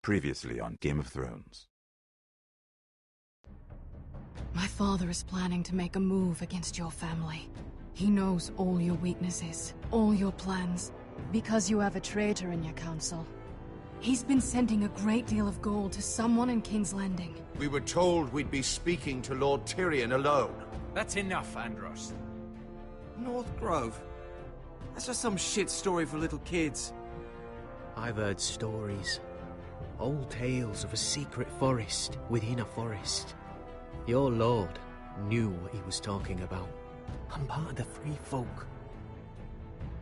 Previously on Game of Thrones. My father is planning to make a move against your family. He knows all your weaknesses, all your plans, because you have a traitor in your council. He's been sending a great deal of gold to someone in King's Landing. We were told we'd be speaking to Lord Tyrion alone. That's enough, Andros. North Grove? That's just some shit story for little kids. I've heard stories. Old tales of a secret forest within a forest. Your lord knew what he was talking about. I'm part of the free folk.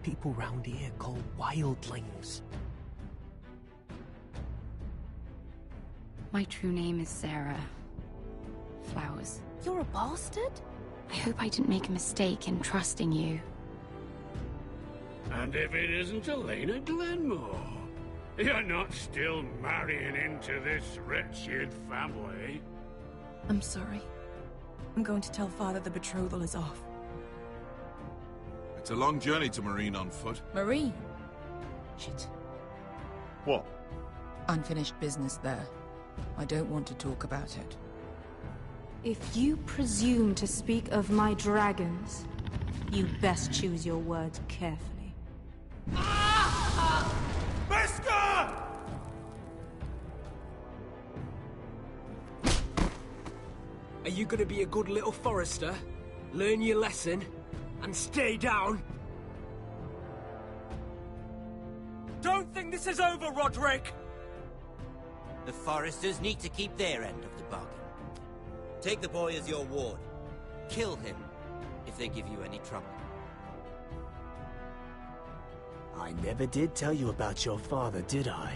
People round here called wildlings. My true name is Sarah Flowers. You're a bastard? I hope I didn't make a mistake in trusting you. And if it isn't Elena Glenmore, you're not still marrying into this wretched family. I'm sorry. I'm going to tell Father the betrothal is off. It's a long journey to Marine on foot. Marine? Shit. What? Unfinished business there. I don't want to talk about it. If you presume to speak of my dragons, you best choose your words carefully. Beskar! Are you gonna be a good little forester? Learn your lesson? And stay down? Don't think this is over, Roderick! The foresters need to keep their end of the bargain. Take the boy as your ward. Kill him if they give you any trouble. I never did tell you about your father, did I?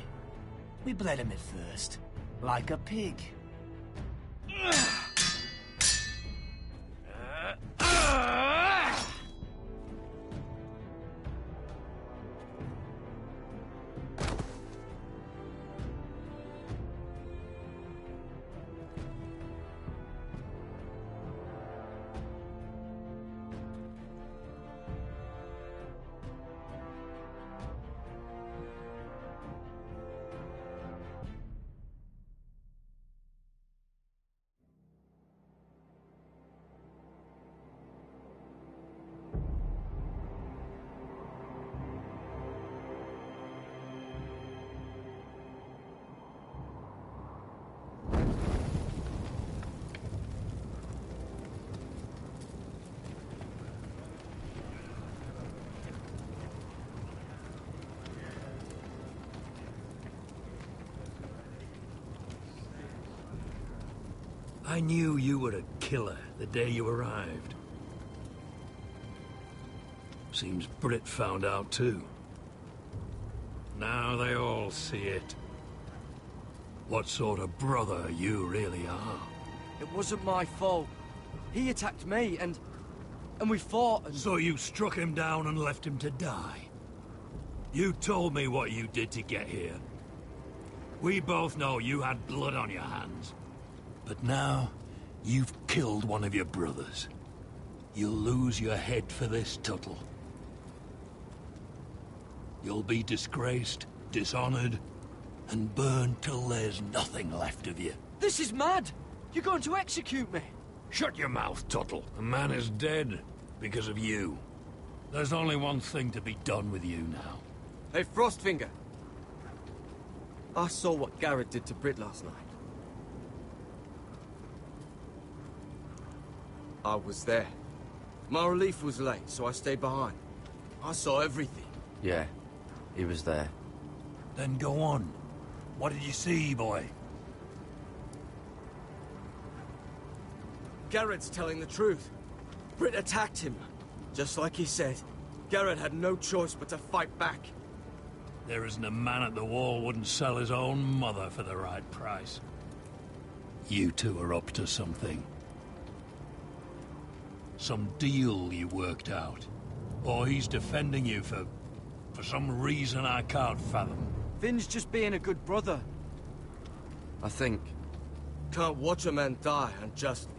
We bled him at first, like a pig. I knew you were a killer the day you arrived. Seems Britt found out too. Now they all see it. What sort of brother you really are. It wasn't my fault. He attacked me, and we fought and... So you struck him down and left him to die? You told me what you did to get here. We both know you had blood on your hands. But now, you've killed one of your brothers. You'll lose your head for this, Tuttle. You'll be disgraced, dishonored, and burned till there's nothing left of you. This is mad! You're going to execute me! Shut your mouth, Tuttle. The man is dead because of you. There's only one thing to be done with you now. Hey, Frostfinger. I saw what Garrett did to Britt last night. I was there. My relief was late, so I stayed behind. I saw everything. Yeah, he was there. Then go on. What did you see, boy? Garrett's telling the truth. Britt attacked him. Just like he said. Garrett had no choice but to fight back. There isn't a man at the wall wouldn't sell his own mother for the right price. You two are up to something. Some deal you worked out. Or he's defending you for some reason I can't fathom. Finn's just being a good brother. I think. Can't watch a man die unjustly.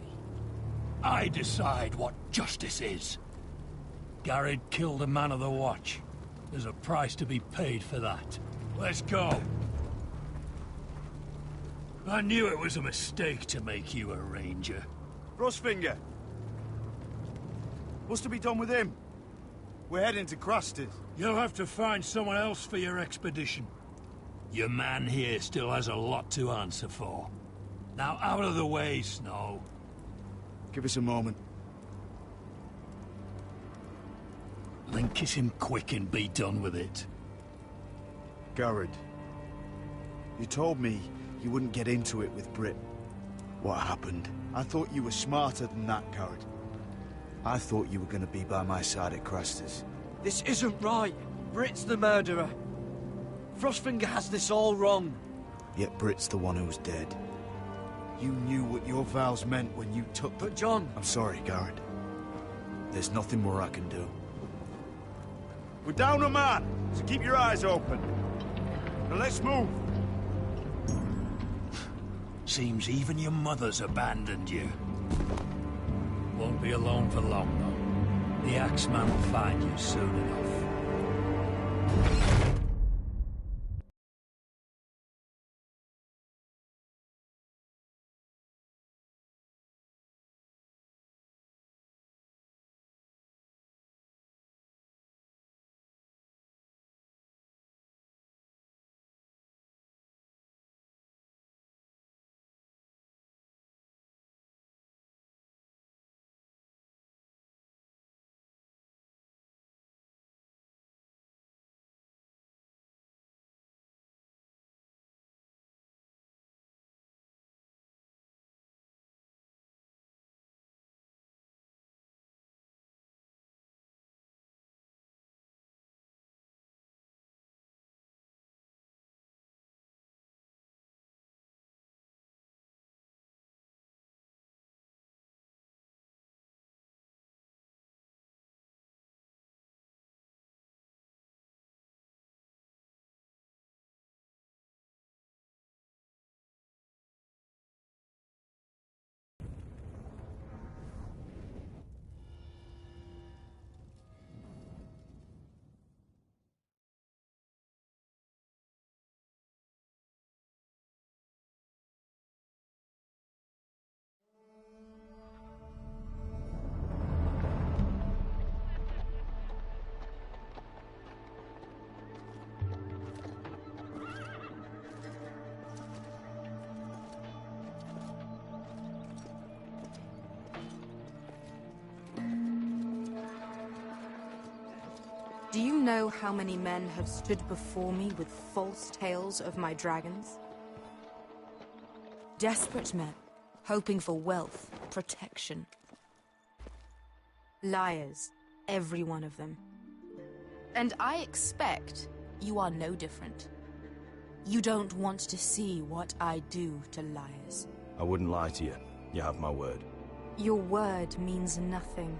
I decide what justice is. Garrett killed a man of the Watch. There's a price to be paid for that. Let's go. I knew it was a mistake to make you a ranger. Frostfinger! What's to be done with him? We're heading to Crusted. You'll have to find someone else for your expedition. Your man here still has a lot to answer for. Now out of the way, Snow. Give us a moment. Then kiss him quick and be done with it. Garrett, you told me you wouldn't get into it with Brit. What happened? I thought you were smarter than that, Garrett. I thought you were going to be by my side at Crestus. This isn't right. Brit's the murderer. Frostfinger has this all wrong. Yet Brit's the one who's dead. You knew what your vows meant when you took the... But John... I'm sorry, Garrett. There's nothing more I can do. We're down a man, so keep your eyes open. Now let's move. Seems even your mother's abandoned you. Won't be alone for long, though. The Axeman will find you soon enough. Do you know how many men have stood before me with false tales of my dragons? Desperate men, hoping for wealth, protection. Liars, every one of them. And I expect you are no different. You don't want to see what I do to liars. I wouldn't lie to you. You have my word. Your word means nothing.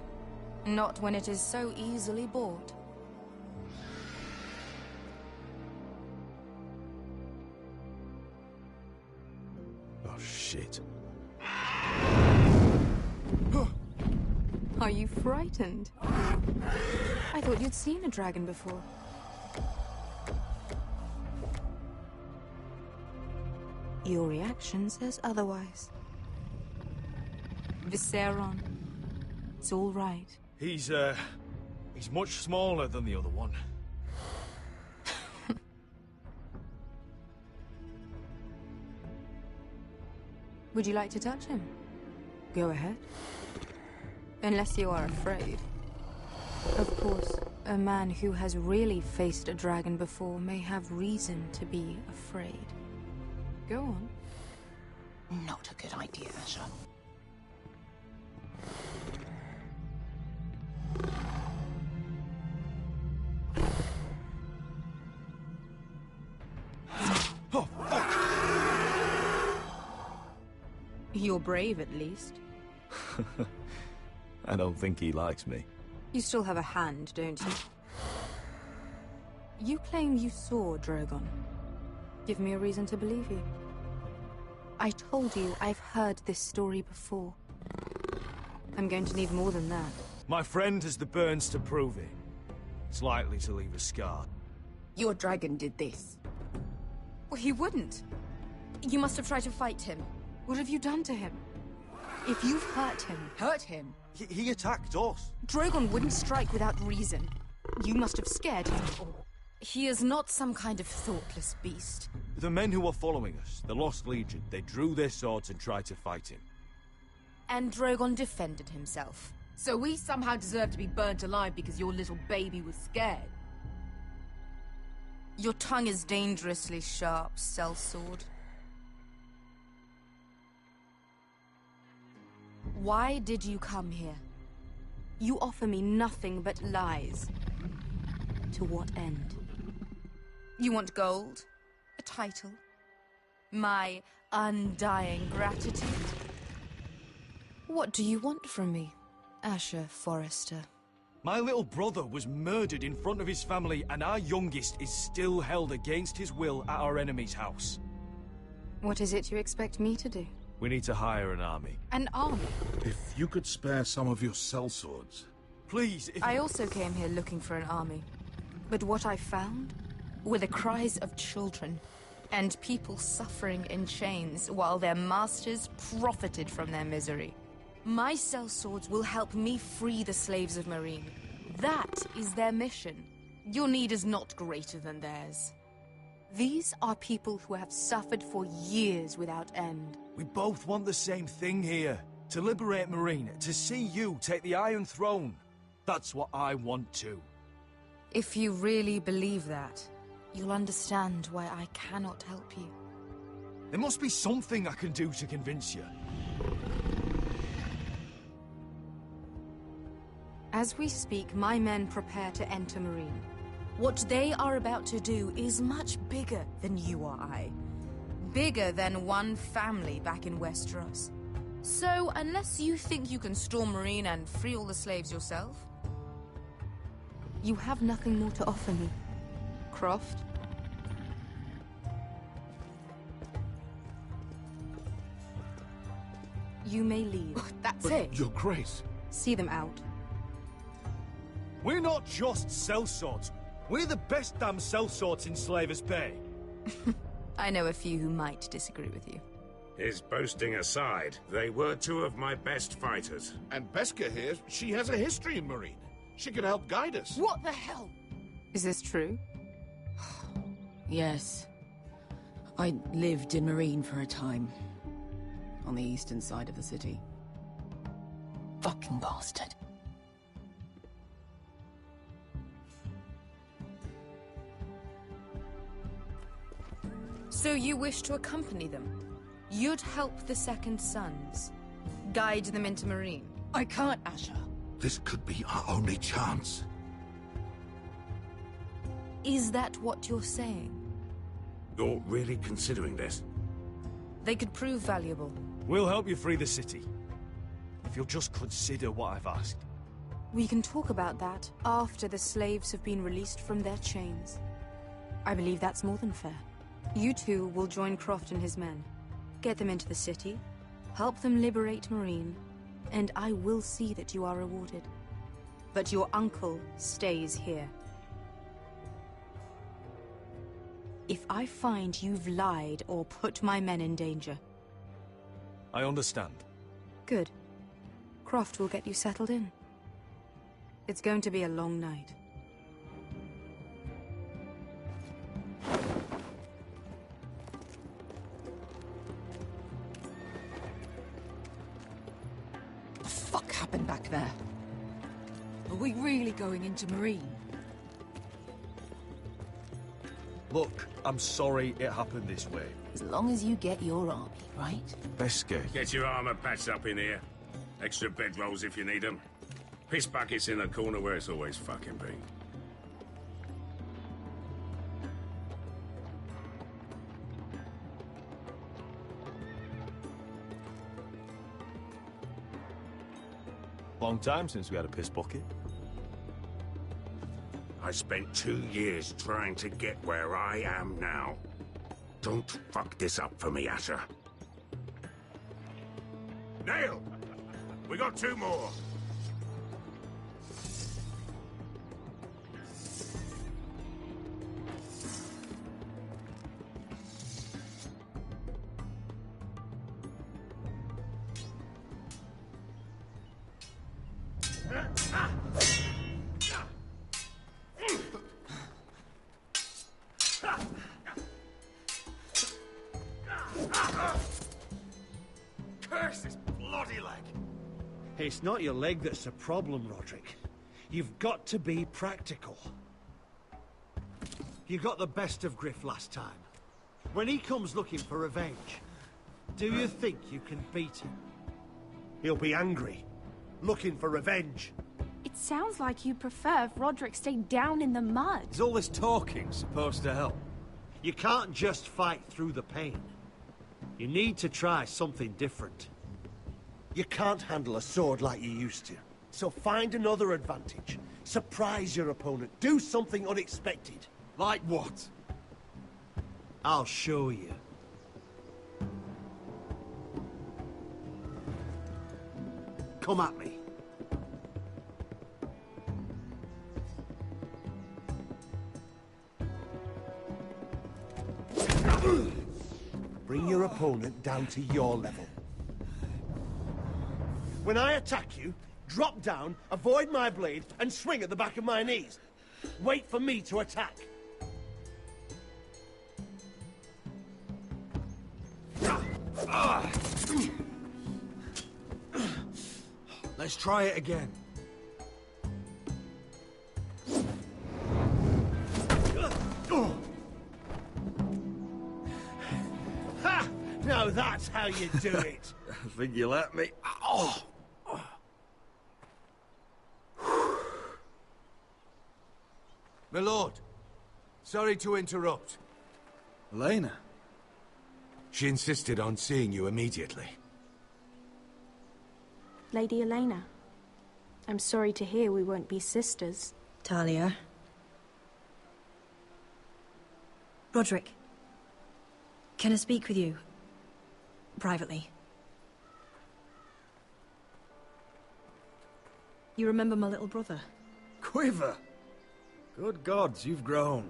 Not when it is so easily bought. Oh, shit. Are you frightened? I thought you'd seen a dragon before. Your reaction says otherwise. Visceron. It's all right. He's much smaller than the other one. Would you like to touch him? Go ahead. Unless you are afraid. Of course, a man who has really faced a dragon before may have reason to be afraid. Go on. Not a good idea, sir. Oh, fuck! You're brave, at least. I don't think he likes me. You still have a hand, don't you? You claim you saw Drogon. Give me a reason to believe you. I told you I've heard this story before. I'm going to need more than that. My friend has the burns to prove it. It's likely to leave a scar. Your dragon did this. Well, he wouldn't. You must have tried to fight him. What have you done to him? If you've hurt him... Hurt him? He attacked us. Drogon wouldn't strike without reason. You must have scared him. He is not some kind of thoughtless beast. The men who were following us, the Lost Legion, they drew their swords and tried to fight him. And Drogon defended himself. So we somehow deserve to be burnt alive because your little baby was scared? Your tongue is dangerously sharp, sellsword. Why did you come here? You offer me nothing but lies. To what end? You want gold? A title? My undying gratitude? What do you want from me, Asher Forrester? My little brother was murdered in front of his family, and our youngest is still held against his will at our enemy's house. What is it you expect me to do? We need to hire an army. An army? If you could spare some of your sellswords. Please, if... I also came here looking for an army. But what I found were the cries of children and people suffering in chains while their masters profited from their misery. My sellswords will help me free the slaves of Meereen. That is their mission. Your need is not greater than theirs. These are people who have suffered for years without end. We both want the same thing here. To liberate Meereen, to see you take the Iron Throne. That's what I want too. If you really believe that, you'll understand why I cannot help you. There must be something I can do to convince you. As we speak, my men prepare to enter Meereen. What they are about to do is much bigger than you or I. Bigger than one family back in Westeros. So, unless you think you can storm Meereen and free all the slaves yourself... You have nothing more to offer me, Croft. You may leave. That's But it. Your Grace. See them out. We're not just sellswords. We're the best damn sellswords in Slaver's Bay. I know a few who might disagree with you. His boasting aside, they were two of my best fighters. And Beskha here, she has a history in Meereen. She could help guide us. What the hell? Is this true? Yes. I lived in Meereen for a time. On the eastern side of the city. Fucking bastard. So you wish to accompany them? You'd help the Second Sons? Guide them into Meereen? I can't, Asher. This could be our only chance. Is that what you're saying? You're really considering this? They could prove valuable. We'll help you free the city. If you'll just consider what I've asked. We can talk about that after the slaves have been released from their chains. I believe that's more than fair. You two will join Croft and his men. Get them into the city, help them liberate Meereen, and I will see that you are rewarded. But your uncle stays here. If I find you've lied or put my men in danger... I understand. Good. Croft will get you settled in. It's going to be a long night. What the fuck happened back there? Are we really going into Meereen? Look, I'm sorry it happened this way. As long as you get your army, right? Beskha. Get your armor patched up in here. Extra bedrolls if you need them. Piss buckets in the corner where it's always fucking been. Long time since we had a piss bucket. I spent 2 years trying to get where I am now. Don't fuck this up for me, Asher. Nail! We got 2 more! Curse this bloody leg! It's not your leg that's a problem, Roderick. You've got to be practical. You got the best of Griff last time. When he comes looking for revenge, do you think you can beat him? He'll be angry, looking for revenge. It sounds like you'd prefer if Roderick stayed down in the mud. Is all this talking supposed to help? You can't just fight through the pain. You need to try something different. You can't handle a sword like you used to. So find another advantage. Surprise your opponent. Do something unexpected. Like what? I'll show you. Come at me. Bring your opponent down to your level. When I attack you, drop down, avoid my blade, and swing at the back of my knees. Wait for me to attack. Let's try it again. Ha! Now that's how you do it. I think you let me. Oh! My lord, sorry to interrupt. Elena? She insisted on seeing you immediately. Lady Elena, I'm sorry to hear we won't be sisters. Talia. Roderick. Can I speak with you? Privately. You remember my little brother? Quiver! Good gods, you've grown.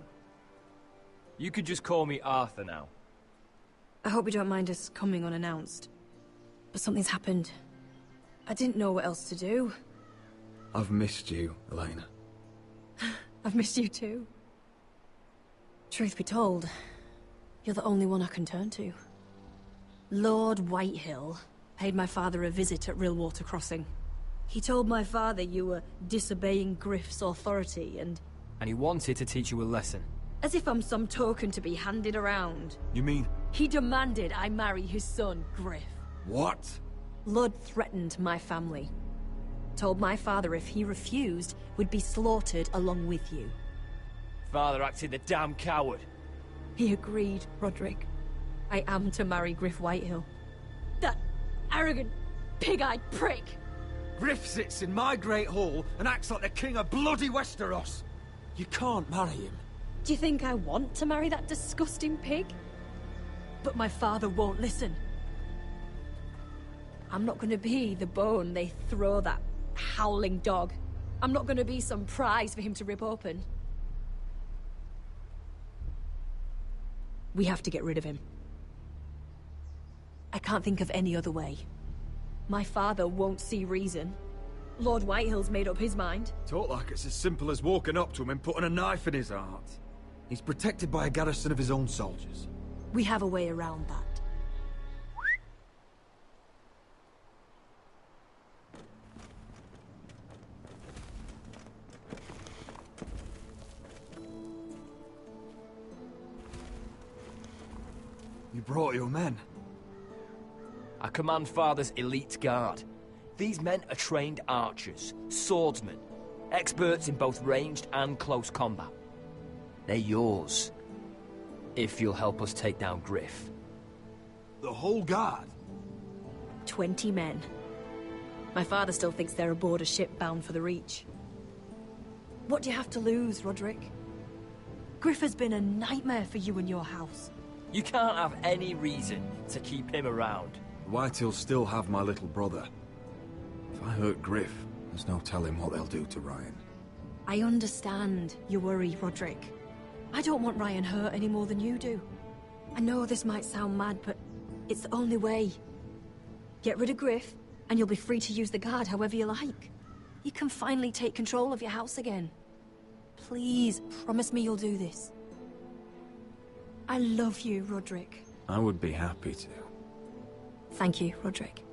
You could just call me Arthur now. I hope you don't mind us coming unannounced. But something's happened. I didn't know what else to do. I've missed you, Elena. I've missed you too. Truth be told, you're the only one I can turn to. Lord Whitehill paid my father a visit at Rillwater Crossing. He told my father you were disobeying Griff's authority and he wanted to teach you a lesson. as if I'm some token to be handed around. You mean... He demanded I marry his son, Griff. What? Lord threatened my family. Told my father if he refused, we'd be slaughtered along with you. Father acted the damn coward. He agreed, Roderick. I am to marry Griff Whitehill. That arrogant, pig-eyed prick! Griff sits in my great hall and acts like the king of bloody Westeros. You can't marry him. Do you think I want to marry that disgusting pig? But my father won't listen. I'm not gonna be the bone they throw that howling dog. I'm not gonna be some prize for him to rip open. We have to get rid of him. I can't think of any other way. My father won't see reason. Lord Whitehill's made up his mind. Talk like it's as simple as walking up to him and putting a knife in his heart. He's protected by a garrison of his own soldiers. We have a way around that. You brought your men. I command Father's elite guard. These men are trained archers, swordsmen, experts in both ranged and close combat. They're yours, if you'll help us take down Griff. The whole guard? 20 men. My father still thinks they're aboard a ship bound for the Reach. What do you have to lose, Roderick? Griff has been a nightmare for you and your house. You can't have any reason to keep him around. Whitehills still have my little brother. If I hurt Griff, there's no telling what they'll do to Ryan. I understand your worry, Roderick. I don't want Ryan hurt any more than you do. I know this might sound mad, but it's the only way. Get rid of Griff, and you'll be free to use the guard however you like. You can finally take control of your house again. Please, promise me you'll do this. I love you, Roderick. I would be happy to. Thank you, Roderick.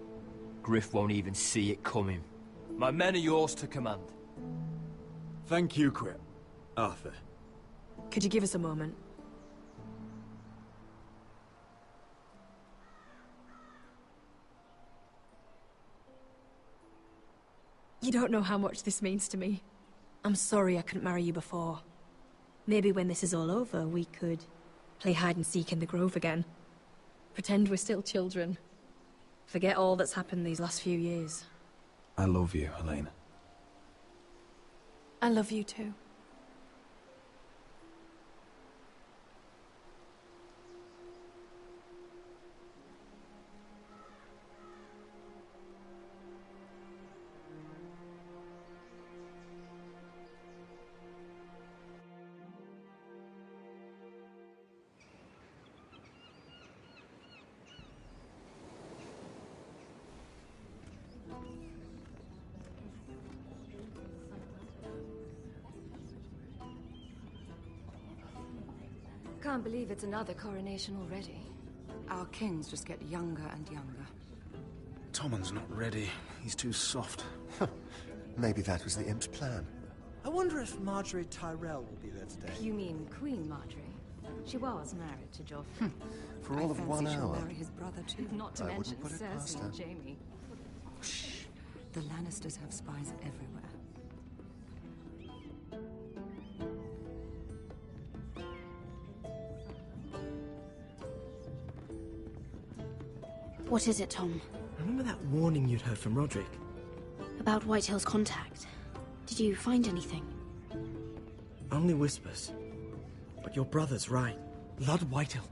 Griff won't even see it coming. My men are yours to command. Thank you, Quip. Arthur. Could you give us a moment? You don't know how much this means to me. I'm sorry I couldn't marry you before. Maybe when this is all over, we could play hide and seek in the grove again. Pretend we're still children. Forget all that's happened these last few years. I love you, Helena. I love you too. Can't believe it's another coronation already. Our kings just get younger and younger. Tommen's not ready. He's too soft. Maybe that was the imp's plan. I wonder if Marjorie Tyrell will be there today. You mean Queen Marjorie? She was married to Joffrey. For all of 1 She'll hour. marry his brother too. Not to I mention wouldn't put it past Cersei her. and Jaime. Shh. The Lannisters have spies everywhere. What is it, Tom? Remember that warning you'd heard from Roderick? About Whitehill's contact. Did you find anything? Only whispers. But your brother's right. Lord Whitehill.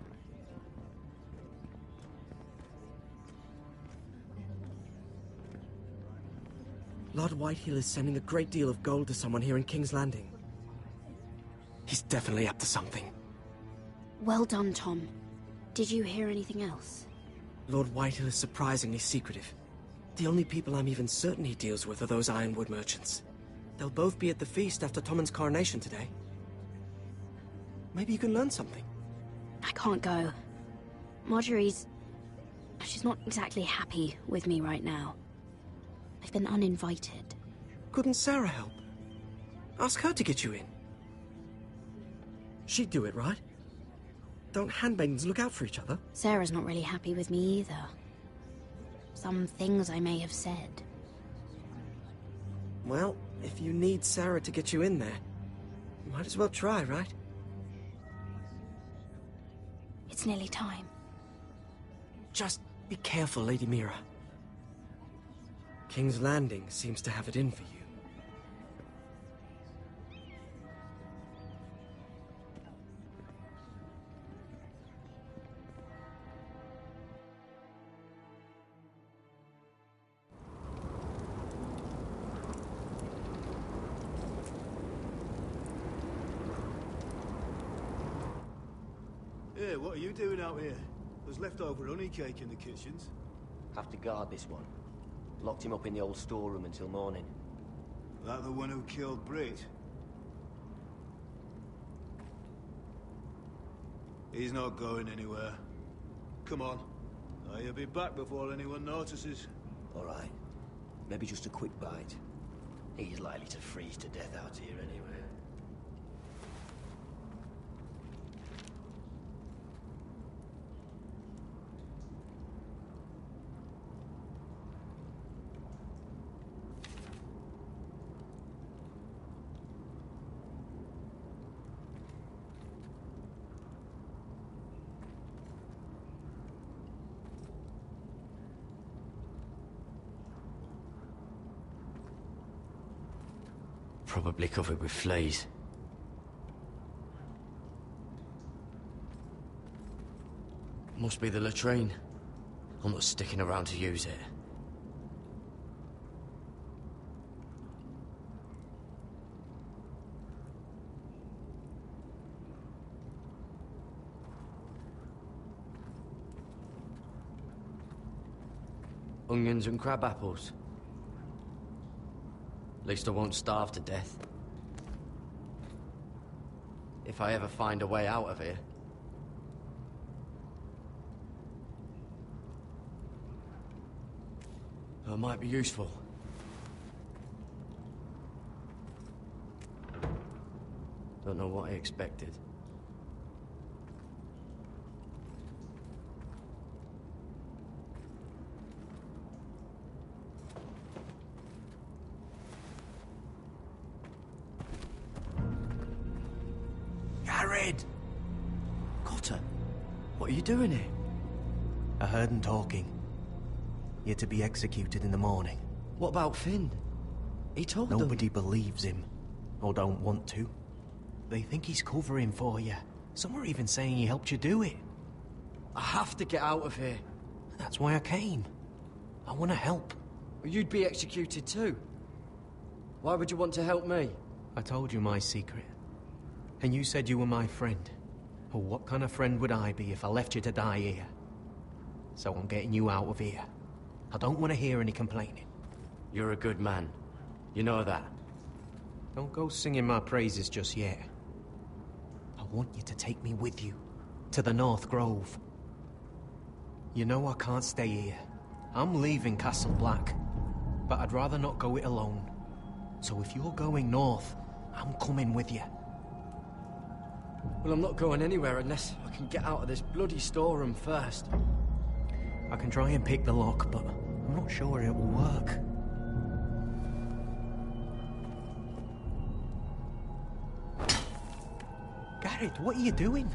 Lord Whitehill is sending a great deal of gold to someone here in King's Landing. He's definitely up to something. Well done, Tom. Did you hear anything else? Lord Whitehill is surprisingly secretive. The only people I'm even certain he deals with are those Ironwood merchants. They'll both be at the feast after Tommen's coronation today. Maybe you can learn something. I can't go. Marjorie's... she's not exactly happy with me right now. I've been uninvited. Couldn't Sarah help? Ask her to get you in. She'd do it, right? Don't handmaidens look out for each other? Sarah's not really happy with me either. Some things I may have said. Well, if you need Sarah to get you in there, you might as well try, right? It's nearly time. Just be careful, Lady Mira. King's Landing seems to have it in for you. Hey, what are you doing out here? There's leftover honey cake in the kitchens. Have to guard this one. Locked him up in the old storeroom until morning. That the one who killed Brit? He's not going anywhere. Come on. He'll be back before anyone notices. All right. Maybe just a quick bite. He's likely to freeze to death out here anyway. Probably covered with fleas. Must be the latrine. I'm not sticking around to use it. Onions and crab apples. At least I won't starve to death. If I ever find a way out of here. It might be useful. Don't know what I expected. Jared! Cotter, what are you doing here? I heard him talking. You're to be executed in the morning. What about Finn? He told them... Nobody believes him. Or don't want to. They think he's covering for you. Some are even saying he helped you do it. I have to get out of here. That's why I came. I want to help. You'd be executed too. Why would you want to help me? I told you my secret. And you said you were my friend. Well, what kind of friend would I be if I left you to die here? So I'm getting you out of here. I don't want to hear any complaining. You're a good man. You know that. Don't go singing my praises just yet. I want you to take me with you. To the North Grove. You know I can't stay here. I'm leaving Castle Black. But I'd rather not go it alone. So if you're going north, I'm coming with you. Well, I'm not going anywhere unless I can get out of this bloody storeroom first. I can try and pick the lock, but I'm not sure it will work. Garrett, what are you doing?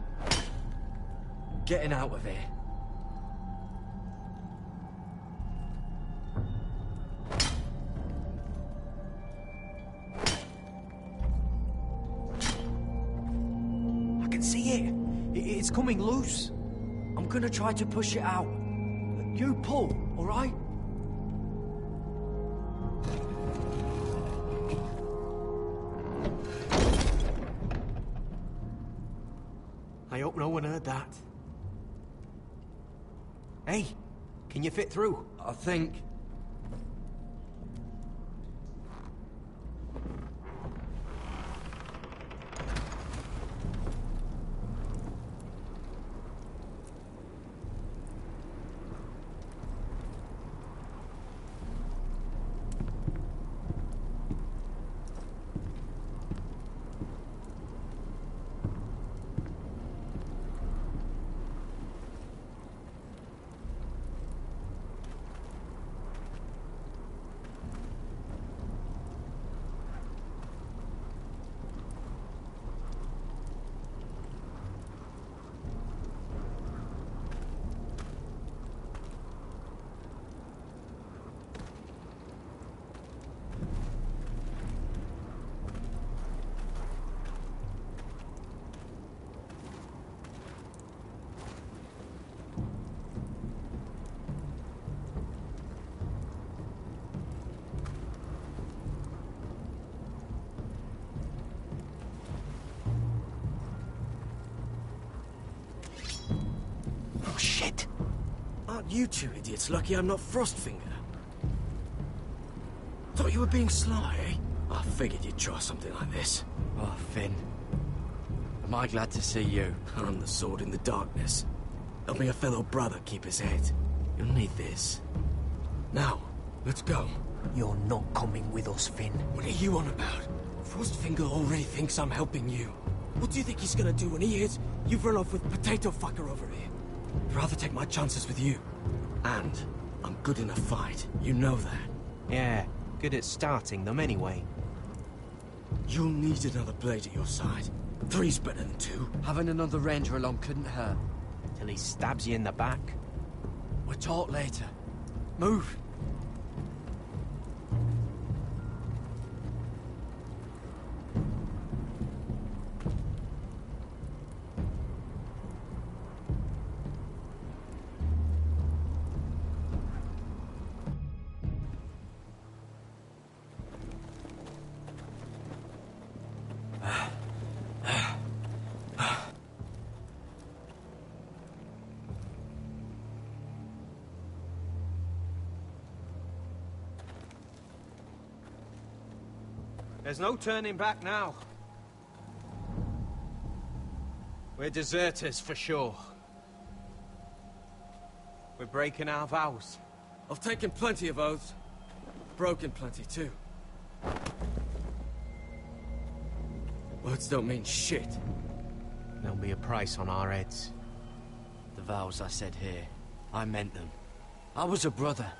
Getting out of here. I can see it. It's coming loose. I'm gonna try to push it out. You pull, all right? I hope no one heard that. Hey, can you fit through? I think. Oh, shit! Aren't you two idiots lucky I'm not Frostfinger? Thought you were being sly, eh? I figured you'd try something like this. Oh, Finn. Am I glad to see you? I'm the sword in the darkness. Helping a fellow brother keep his head. You'll need this. Now, let's go. You're not coming with us, Finn. What are you on about? Frostfinger already thinks I'm helping you. What do you think he's gonna do when he hears you've run off with Potato Fucker over here? I'd rather take my chances with you. And I'm good in a fight. You know that. Yeah, good at starting them anyway. You'll need another blade at your side. 3's better than 2. Having another ranger along couldn't hurt. Till he stabs you in the back. We'll talk later. Move. There's no turning back now. We're deserters for sure. We're breaking our vows. I've taken plenty of oaths. Broken plenty, too. Words don't mean shit. There'll be a price on our heads. The vows I said here, I meant them. I was a brother.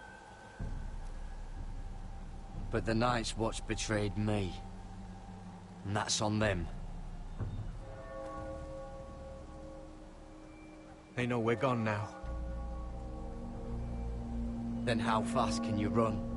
But the Night's Watch betrayed me. And that's on them. They know we're gone now. Then how fast can you run?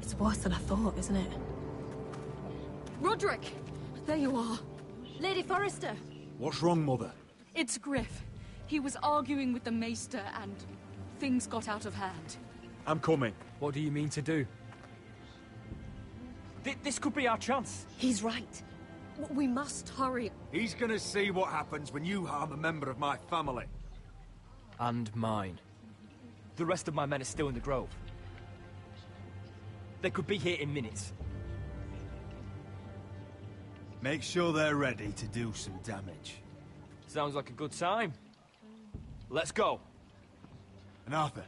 It's worse than I thought, isn't it? Roderick! There you are. Lady Forrester! What's wrong, Mother? It's Griff. He was arguing with the Maester and things got out of hand. I'm coming. What do you mean to do? This could be our chance. He's right. We must hurry. He's gonna see what happens when you harm a member of my family. And mine. The rest of my men are still in the grove. They could be here in minutes. Make sure they're ready to do some damage. Sounds like a good time. Let's go. And Arthur,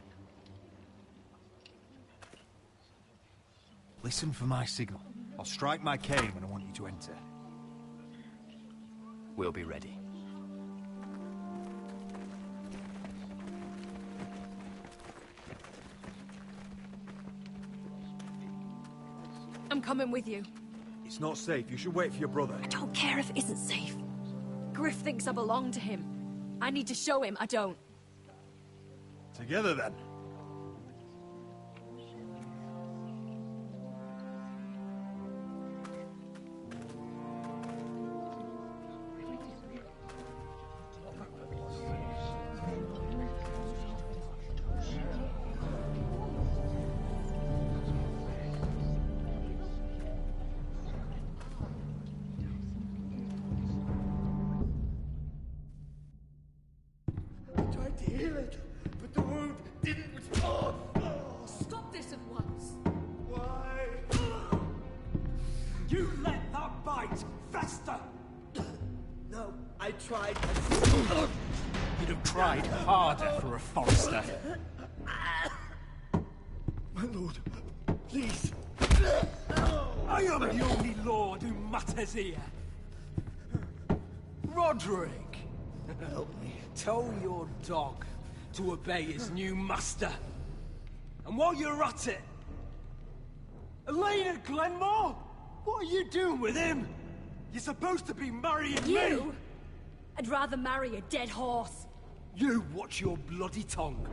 listen for my signal. I'll strike my cane when I want you to enter. We'll be ready. I'm coming with you. It's not safe. You should wait for your brother. I don't care if it isn't safe. Griff thinks I belong to him. I need to show him I don't. Together, then. To heal it, but the wound didn't respond. Stop this at once. Why? You let that bite fester! No, I tried. You'd have tried harder for a Forrester. My lord, please. I am the only lord who matters here. Roderick! Help me. Tell your dog to obey his new master. And while you're at it... Elena Glenmore? What are you doing with him? You're supposed to be marrying me! You? I'd rather marry a dead horse. You watch your bloody tongue,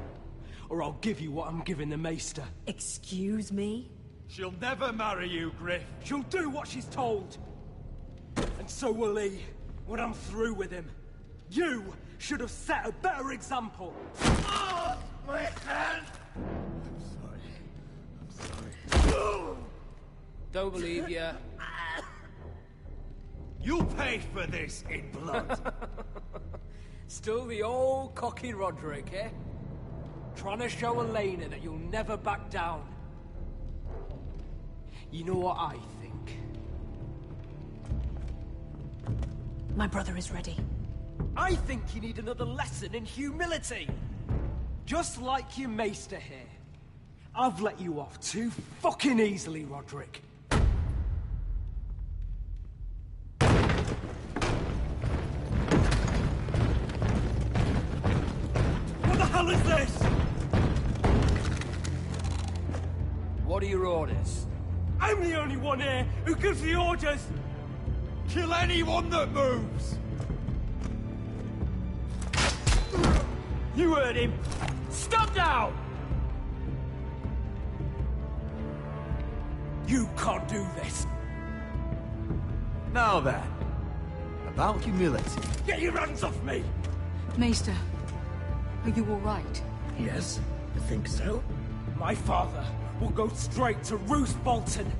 or I'll give you what I'm giving the Maester. Excuse me? She'll never marry you, Griff. She'll do what she's told. And so will he, when I'm through with him. You should have set a better example. Oh, my hand! I'm sorry. Don't believe you. You'll pay for this in blood. Still the old cocky Roderick, eh? Trying to show Elena that you'll never back down. You know what I think? My brother is ready. I think you need another lesson in humility. Just like your maester here. I've let you off too fucking easily, Roderick. What the hell is this? What are your orders? I'm the only one here who gives the orders. Kill anyone that moves. You heard him! Stop now! You can't do this! Now then, about humility. Get your hands off me! Maester, are you all right? Yes, I think so. My father will go straight to Roose Bolton.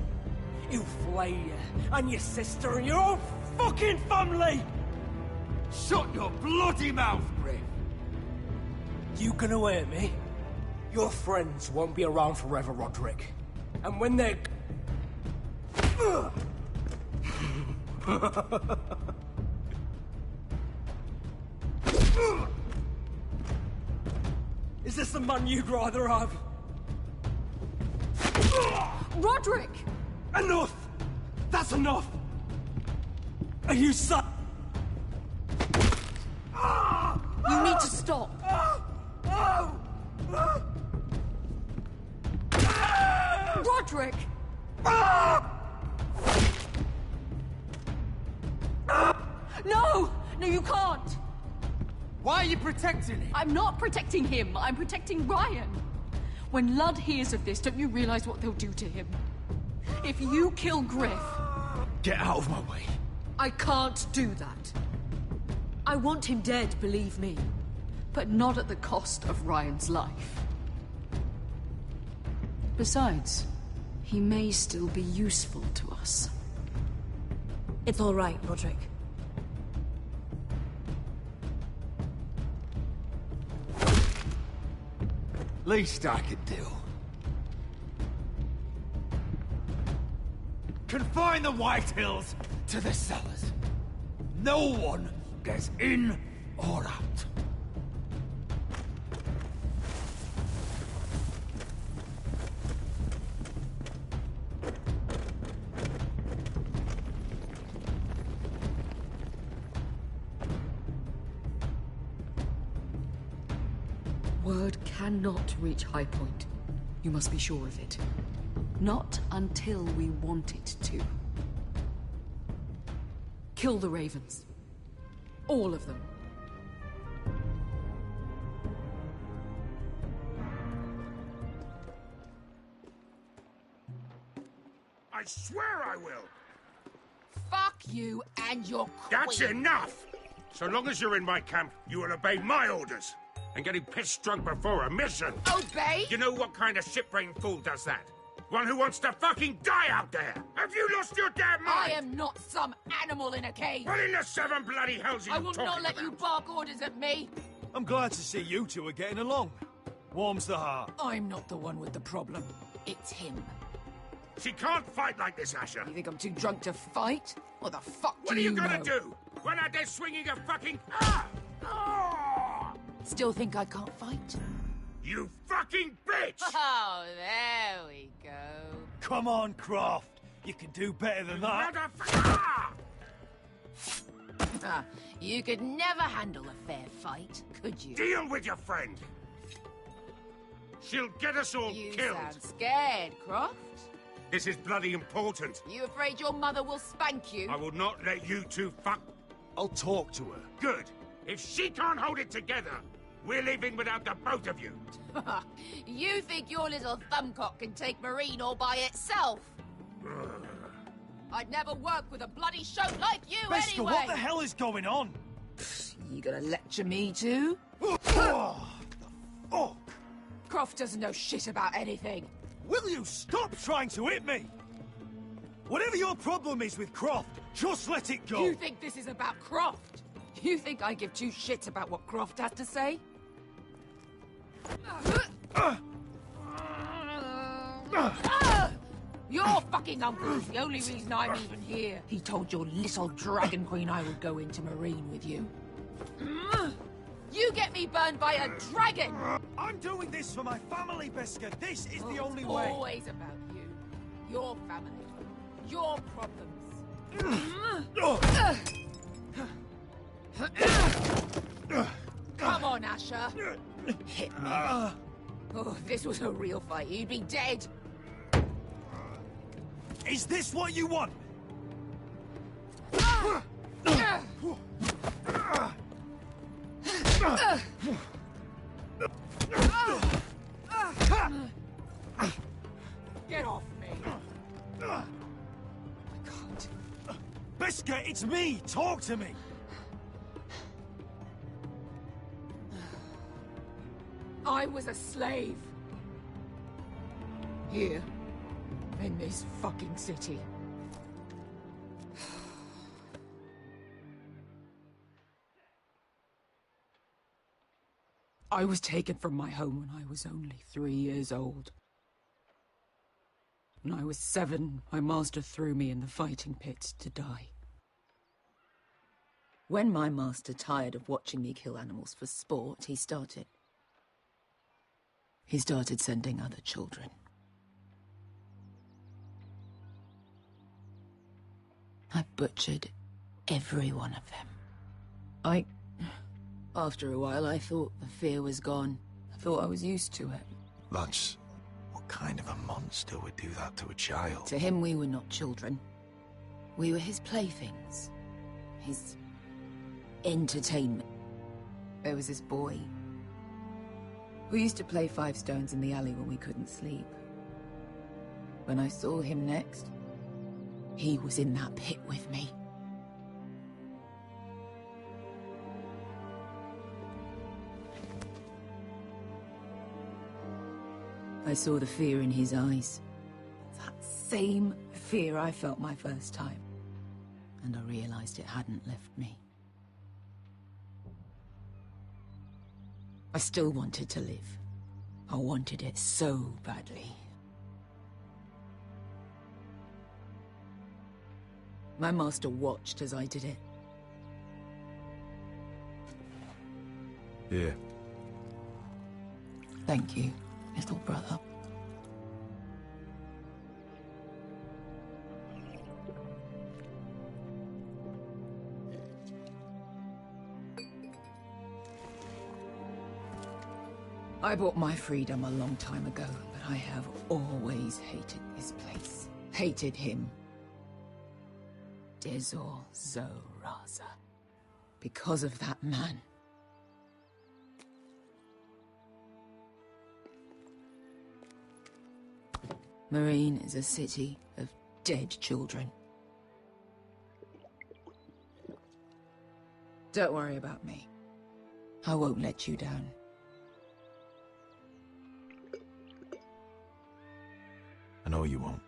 He'll flay you, and your sister, and your whole fucking family! Shut your bloody mouth, Griff! You gonna hear me? Your friends won't be around forever, Roderick. And when they're... Is this the man you'd rather have? Roderick! Enough! That's enough! Are you son? You need to stop. Roderick! No! No, you can't! Why are you protecting him? I'm not protecting him. I'm protecting Ryan. When Ludd hears of this, don't you realize what they'll do to him? If you kill Griff... Get out of my way. I can't do that. I want him dead, believe me. But not at the cost of Ryan's life. Besides, he may still be useful to us. It's all right, Roderick. Least I could do. Confine the White Hills to the cellars. No one gets in or out. Word cannot reach High Point. You must be sure of it. Not until we want it to. Kill the Ravens. All of them. I swear I will! Fuck you and your queen. That's enough! So long as you're in my camp, you will obey my orders. And getting pissed drunk before a mission. Obey? You know what kind of ship-brained fool does that? One who wants to fucking die out there! Have you lost your damn mind? I am not some animal in a cage. What in the seven bloody hells are you I will talking not let about? you bark orders at me. I'm glad to see you two are getting along. Warms the heart. I'm not the one with the problem. It's him. She can't fight like this, Asher. You think I'm too drunk to fight? What the fuck What do are you you gonna know? do? Run out there swinging a fucking... Ah! Ah! Still think I can't fight? You fucking bitch! Oh, there we go. Come on, Croft. You can do better than that. Ah, you could never handle a fair fight, could you? Deal with your friend. She'll get us all You killed. sound scared, Croft. This is bloody important. You afraid your mother will spank you? I will not let you two fuck... I'll talk to her. Good. If she can't hold it together, we're leaving without the both of you. You think your little thumbcock can take Marine all by itself? I'd never work with a bloody shote like you Bester, anyway! what the hell is going on? You gonna lecture me too? Oh, Croft doesn't know shit about anything. will you stop trying to hit me? Whatever your problem is with Croft, just let it go. You think this is about Croft? You think I give two shits about what Croft has to say? Your fucking uncle's the only reason I'm even here. He told your little dragon queen I would go into Marine with you. You get me burned by a dragon! I'm doing this for my family, Beskar. This is the only It's way. always about you. Your family. Your problems. Come on, Asher. Hit me. Oh, if this was a real fight, you'd be dead. Is this what you want? It's me! Talk to me! I was a slave. Here. In this fucking city. I was taken from my home when I was only 3 years old. When I was 7, my master threw me in the fighting pits to die. When my master tired of watching me kill animals for sport, he started sending other children. I butchered every one of them. After a while, I thought the fear was gone. I thought I was used to it. Lads, what kind of a monster would do that to a child? To him, we were not children. We were his playthings. His entertainment. There was this boy. We used to play 5 stones in the alley when we couldn't sleep. When I saw him next, he was in that pit with me. I saw the fear in his eyes. That same fear I felt my first time. And I realized it hadn't left me. I still wanted to live. I wanted it so badly. My master watched as I did it. Here. Thank you, little brother. I bought my freedom a long time ago, but I have always hated this place. Hated him. Dezor Zoraza. Because of that man. Marine is a city of dead children. Don't worry about me. I won't let you down. I know you won't.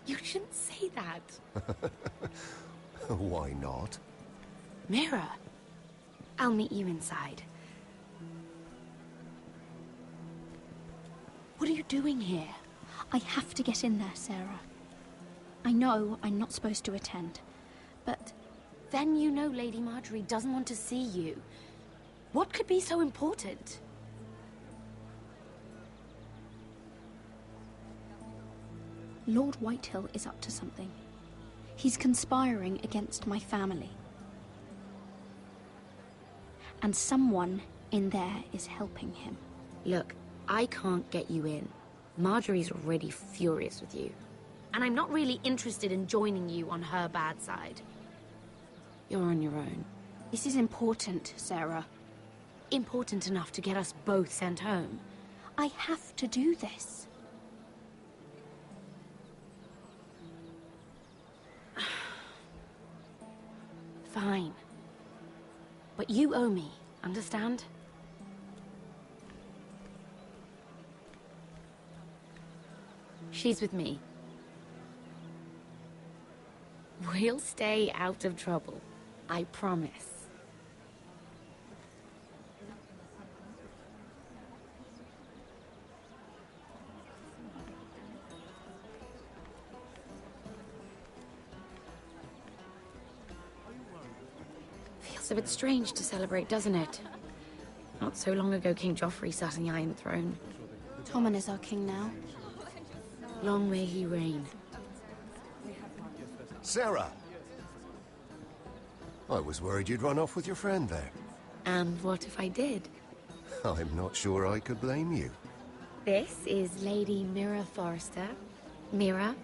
You shouldn't say that. Why not? Mira, I'll meet you inside. What are you doing here? I have to get in there, Sarah. I know I'm not supposed to attend, but then you know Lady Marjorie doesn't want to see you. What could be so important? Lord Whitehill is up to something. He's conspiring against my family. And someone in there is helping him. Look, I can't get you in. Marjorie's already furious with you. And I'm not really interested in joining you on her bad side. You're on your own. This is important, Sarah. Important enough to get us both sent home. I have to do this. Fine. But you owe me, understand? She's with me. We'll stay out of trouble. I promise. Feels a bit strange to celebrate, doesn't it? Not so long ago, King Joffrey sat on the Iron Throne. Tommen is our king now. Long may he reign. Sarah! I was worried you'd run off with your friend there. And what if I did? I'm not sure I could blame you. This is Lady Mira Forrester. Mira,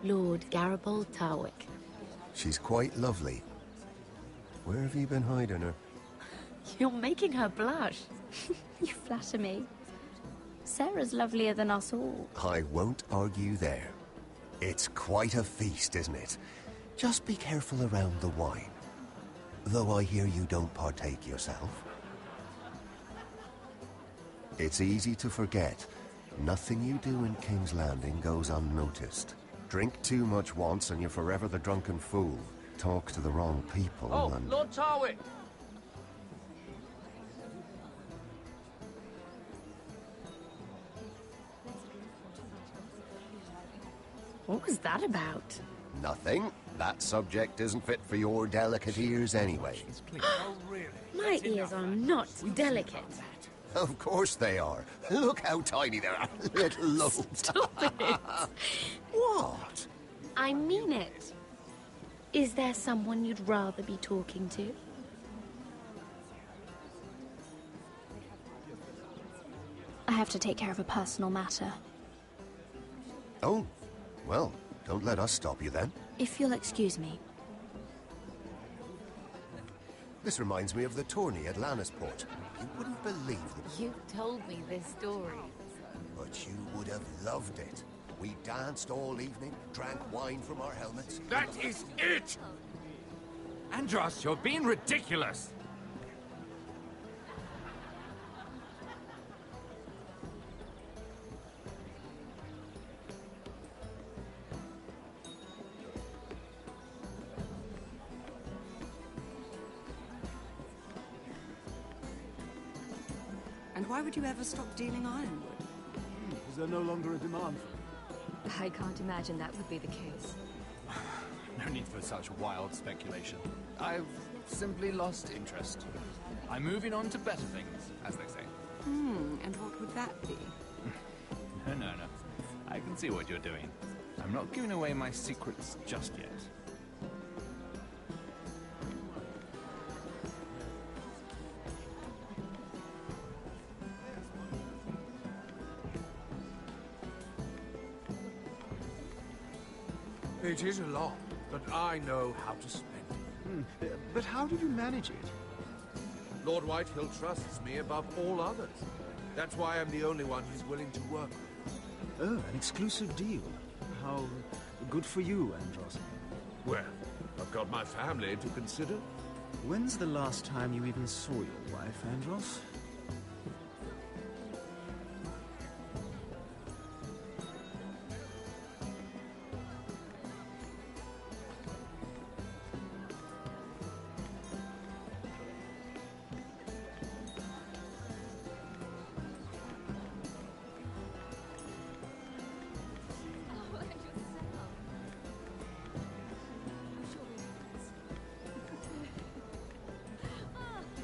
Lord Garibald Tarwick. She's quite lovely. Where have you been hiding her? You're making her blush. You flatter me. Sarah's lovelier than us all. I won't argue there. It's quite a feast, isn't it? Just be careful around the wine. Though I hear you don't partake yourself. It's easy to forget. Nothing you do in King's Landing goes unnoticed. Drink too much once and you're forever the drunken fool. Talk to the wrong people and... Lord Tarwick! What was that about? Nothing. That subject isn't fit for your delicate ears anyway. My ears are not delicate. Of course they are. Look how tiny they are. Little lobes. Stop it! What? I mean it. Is there someone you'd rather be talking to? I have to take care of a personal matter. Oh, well, don't let us stop you then. If you'll excuse me. This reminds me of the tourney at Lannisport. You wouldn't believe it. You told me this story. But you would have loved it. We danced all evening, drank wine from our helmets. That is it! Andros, you're being ridiculous! And why would you ever stop dealing ironwood? Is there no longer a demand for it? I can't imagine that would be the case. No need for such wild speculation. I've simply lost interest. I'm moving on to better things, as they say. And what would that be? No. I can see what you're doing. I'm not giving away my secrets just yet. It is a lot, but I know how to spend it. But how did you manage it? Lord Whitehill trusts me above all others. That's why I'm the only one he's willing to work with. Oh, an exclusive deal. How good for you, Andros. Well, I've got my family to consider. When's the last time you even saw your wife, Andros?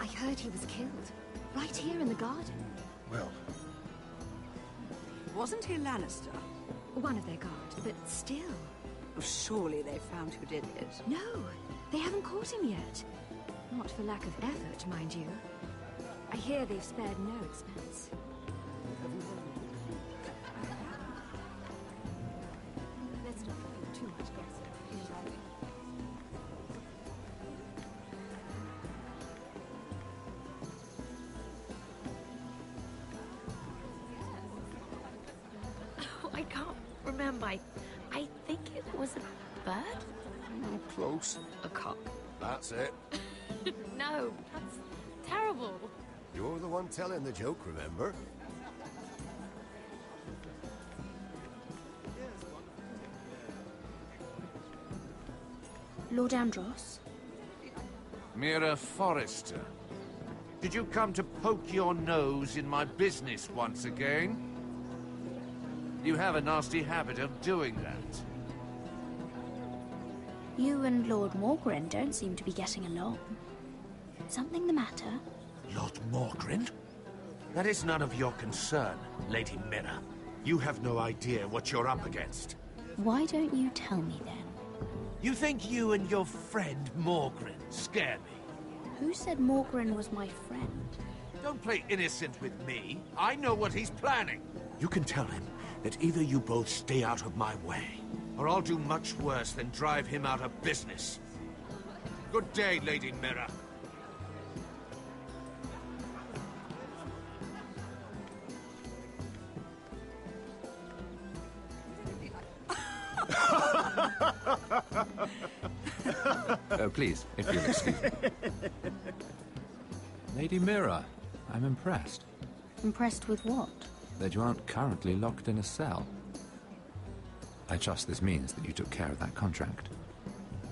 I heard he was killed. Right here in the garden. Well... Wasn't he Lannister? One of their guard, but still. Surely they found who did it. No, they haven't caught him yet. Not for lack of effort, mind you. I hear they've spared no expense. Let's not give too much gossip, shall we? I can't remember. I think it was a bird? Close. A cock. That's it. No, that's terrible. You're the one telling the joke, remember? Lord Andros? Mira Forrester. Did you come to poke your nose in my business once again? You have a nasty habit of doing that. You and Lord Morgren don't seem to be getting along. Something the matter? Lord Morgren? That is none of your concern, Lady Mira. You have no idea what you're up against. Why don't you tell me then? You think you and your friend Morgren scare me? Who said Morgren was my friend? Don't play innocent with me. I know what he's planning. You can tell him that either you both stay out of my way, or I'll do much worse than drive him out of business. Good day, Lady Mira. Oh, please, if you'll excuse me. Lady Mira, I'm impressed. Impressed with what? That you aren't currently locked in a cell. I trust this means that you took care of that contract.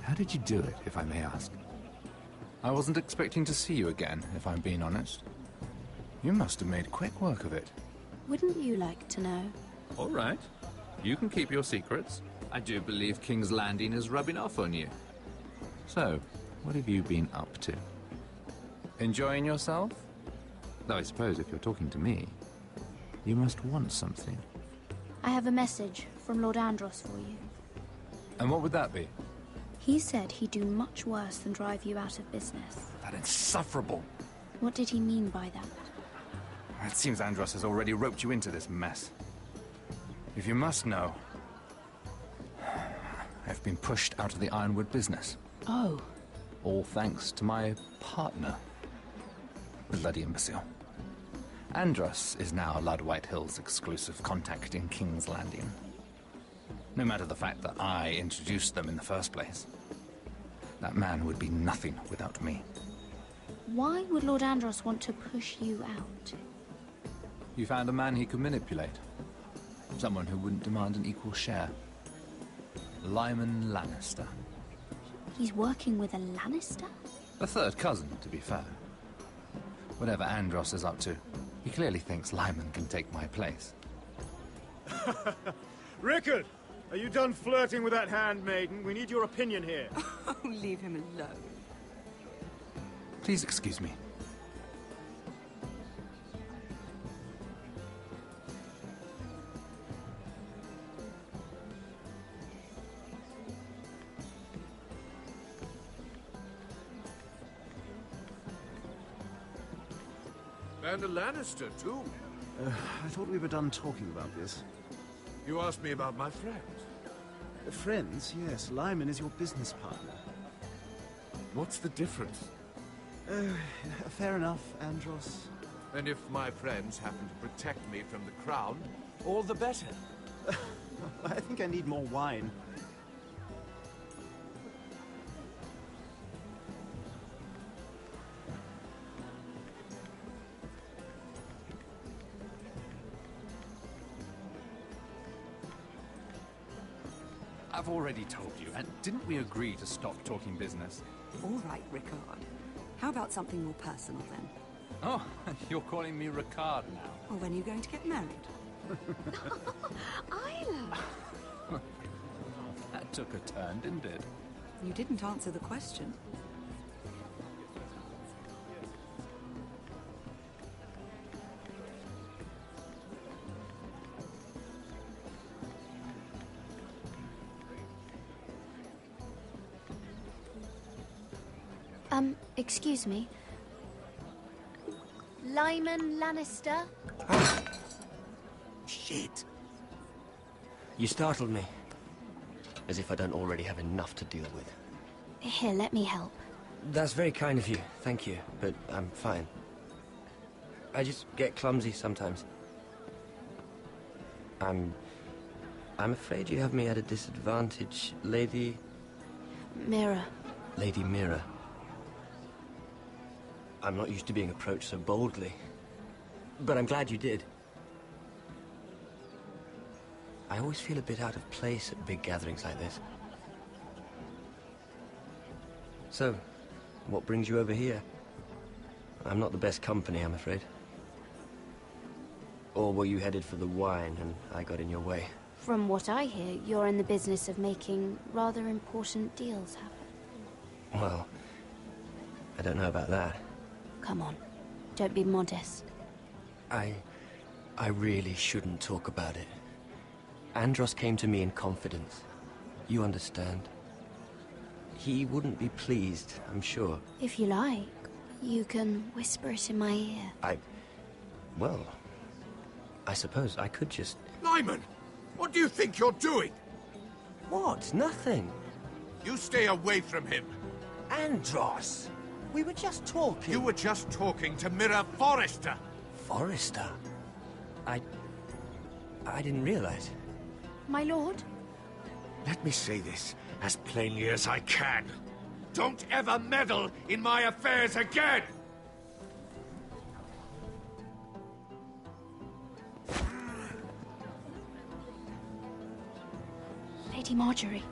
How did you do it, if I may ask? I wasn't expecting to see you again, if I'm being honest. You must have made quick work of it. Wouldn't you like to know? All right. You can keep your secrets. I do believe King's Landing is rubbing off on you. So, what have you been up to? Enjoying yourself? Though I suppose if you're talking to me, you must want something. I have a message from Lord Andros for you. And what would that be? He said he'd do much worse than drive you out of business. That insufferable! What did he mean by that? It seems Andros has already roped you into this mess. If you must know, I've been pushed out of the Ironwood business. Oh. All thanks to my partner. Bloody imbecile. Andros is now Lord Whitehill's exclusive contact in King's Landing. No matter the fact that I introduced them in the first place. That man would be nothing without me. Why would Lord Andros want to push you out? You found a man he could manipulate. Someone who wouldn't demand an equal share. Lyman Lannister. He's working with a Lannister? A third cousin, to be fair. Whatever Andros is up to, he clearly thinks Lyman can take my place. Rickard! Are you done flirting with that handmaiden? We need your opinion here. Oh, leave him alone. Please excuse me. And a Lannister, too. I thought we were done talking about this. You asked me about my friends. Friends, yes. Lyman is your business partner. What's the difference? Fair enough, Andros. And if my friends happen to protect me from the crown, all the better. I think I need more wine. I've already told you, and didn't we agree to stop talking business? All right, Rickard. How about something more personal, then? Oh, you're calling me Ricard now. Or when are you going to get married? Isla! That took a turn, didn't it? You didn't answer the question. Excuse me. Lyman Lannister? Shit. You startled me. As if I don't already have enough to deal with. Here, let me help. That's very kind of you, thank you, but I'm fine. I just get clumsy sometimes. I'm afraid you have me at a disadvantage, Lady... Mira. Lady Mira. I'm not used to being approached so boldly. But I'm glad you did. I always feel a bit out of place at big gatherings like this. So, what brings you over here? I'm not the best company, I'm afraid. Or were you headed for the wine and I got in your way? From what I hear, you're in the business of making rather important deals happen. Well, I don't know about that. Come on, don't be modest. I really shouldn't talk about it. Andros came to me in confidence. You understand? He wouldn't be pleased, I'm sure. If you like, you can whisper it in my ear. Well, I suppose I could just... Lyman! What do you think you're doing? What? Nothing. You stay away from him. Andros! We were just talking. You were just talking to Mira Forrester. Forrester? I didn't realize. My lord? Let me say this as plainly as I can. Don't ever meddle in my affairs again! Lady Marjorie.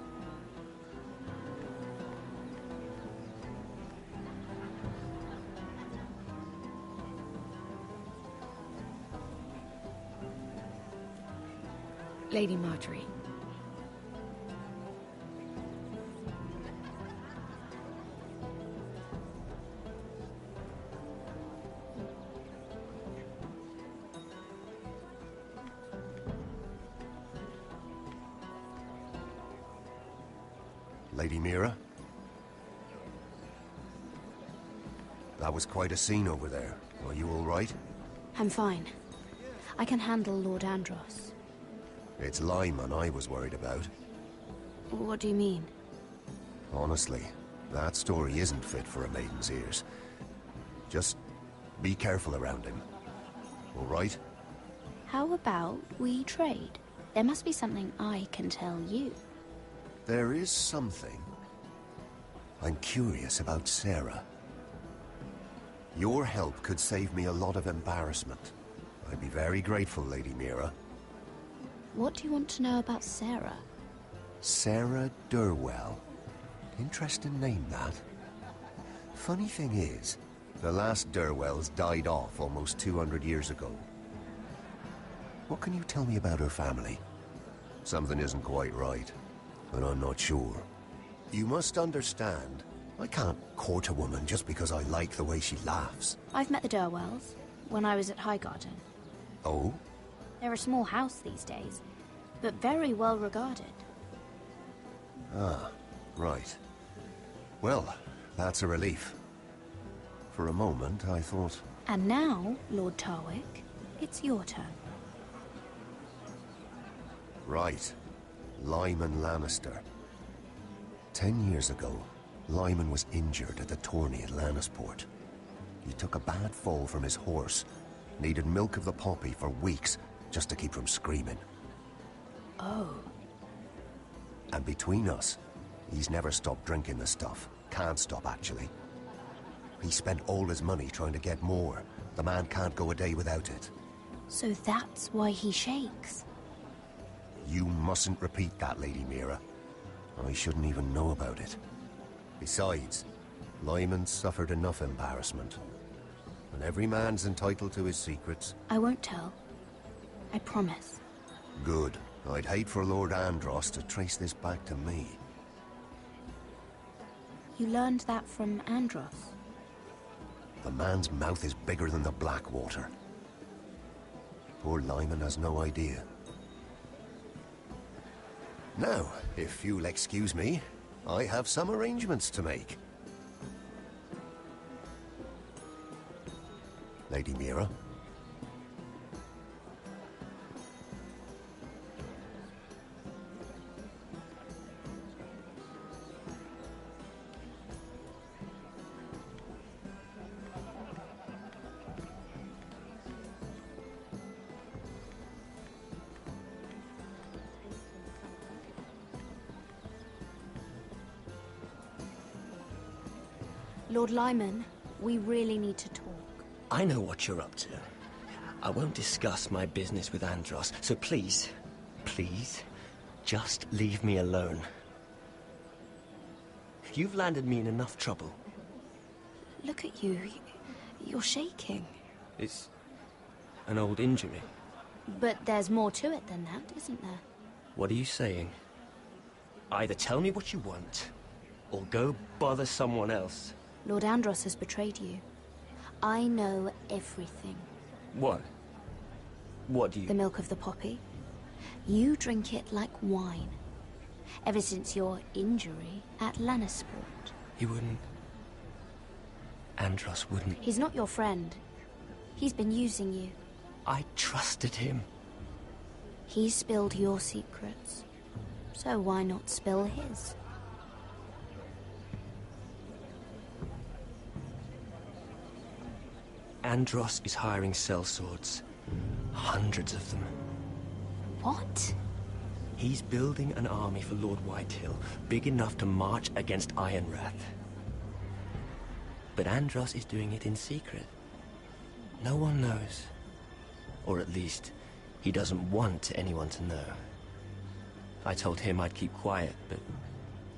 Lady Marjorie. Lady Mira? That was quite a scene over there. Are you all right? I'm fine. I can handle Lord Andros. It's Lyman I was worried about. What do you mean? Honestly, that story isn't fit for a maiden's ears. Just be careful around him. All right? How about we trade? There must be something I can tell you. There is something. I'm curious about Sarah. Your help could save me a lot of embarrassment. I'd be very grateful, Lady Mira. What do you want to know about Sarah? Sarah Durwell. Interesting name, that. Funny thing is, the last Durwells died off almost 200 years ago. What can you tell me about her family? Something isn't quite right, but I'm not sure. You must understand, I can't court a woman just because I like the way she laughs. I've met the Durwells when I was at Highgarden. Oh? They're a small house these days, but very well regarded. Ah, right. Well, that's a relief. For a moment, I thought... And now, Lord Tarwick, it's your turn. Right. Lyman Lannister. 10 years ago, Lyman was injured at the tourney at Lannisport. He took a bad fall from his horse, needed milk of the poppy for weeks just to keep from screaming. Oh. And between us, he's never stopped drinking the stuff. Can't stop, actually. He spent all his money trying to get more. The man can't go a day without it. So that's why he shakes. You mustn't repeat that, Lady Mira. I shouldn't even know about it. Besides, Lyman suffered enough embarrassment. And every man's entitled to his secrets. I won't tell. I promise. Good. I'd hate for Lord Andros to trace this back to me. You learned that from Andros? The man's mouth is bigger than the Blackwater. Poor Lyman has no idea. Now, if you'll excuse me, I have some arrangements to make. Lady Mira? Lord Lyman, we really need to talk. I know what you're up to. I won't discuss my business with Andros, so please, please, just leave me alone. You've landed me in enough trouble. Look at you. You're shaking. It's an old injury. But there's more to it than that, isn't there? What are you saying? Either tell me what you want, or go bother someone else. Lord Andros has betrayed you. I know everything. What? What do you... The milk of the poppy. You drink it like wine. Ever since your injury at Lannisport. He wouldn't... Andros wouldn't... He's not your friend. He's been using you. I trusted him. He spilled your secrets. So why not spill his? Andros is hiring sellswords. Hundreds of them. What? He's building an army for Lord Whitehill, big enough to march against Ironrath. But Andros is doing it in secret. No one knows. Or at least, he doesn't want anyone to know. I told him I'd keep quiet, but...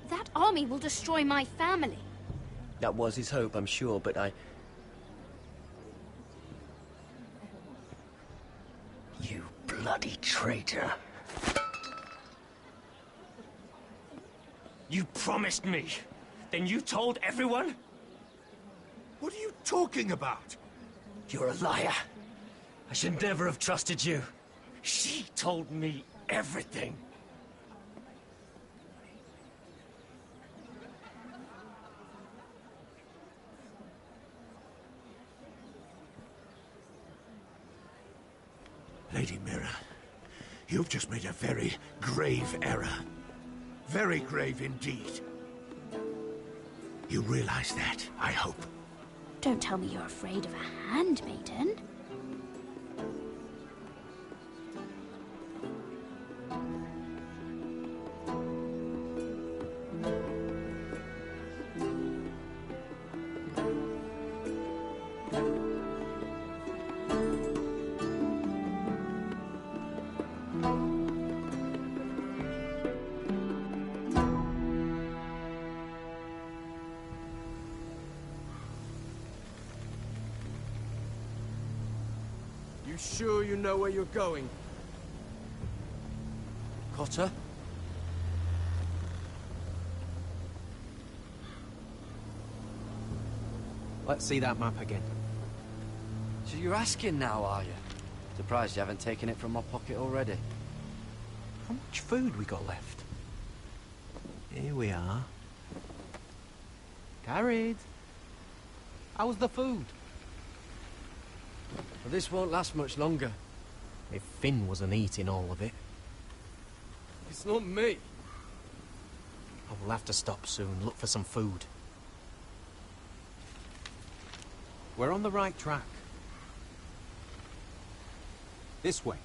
That army will destroy my family. That was his hope, I'm sure, but I... You bloody traitor. You promised me. Then you told everyone? What are you talking about? You're a liar. I should never have trusted you. She told me everything. Lady Mira, you've just made a very grave error. Very grave indeed. You realize that, I hope. Don't tell me you're afraid of a handmaiden. You sure you know where you're going? Cotter? Let's see that map again. So you're asking now, are you? Surprised you haven't taken it from my pocket already. How much food we got left? Here we are. Carried. How's the food? Well, this won't last much longer. If Finn wasn't eating all of it. It's not me. I will have to stop soon, look for some food. We're on the right track. This way.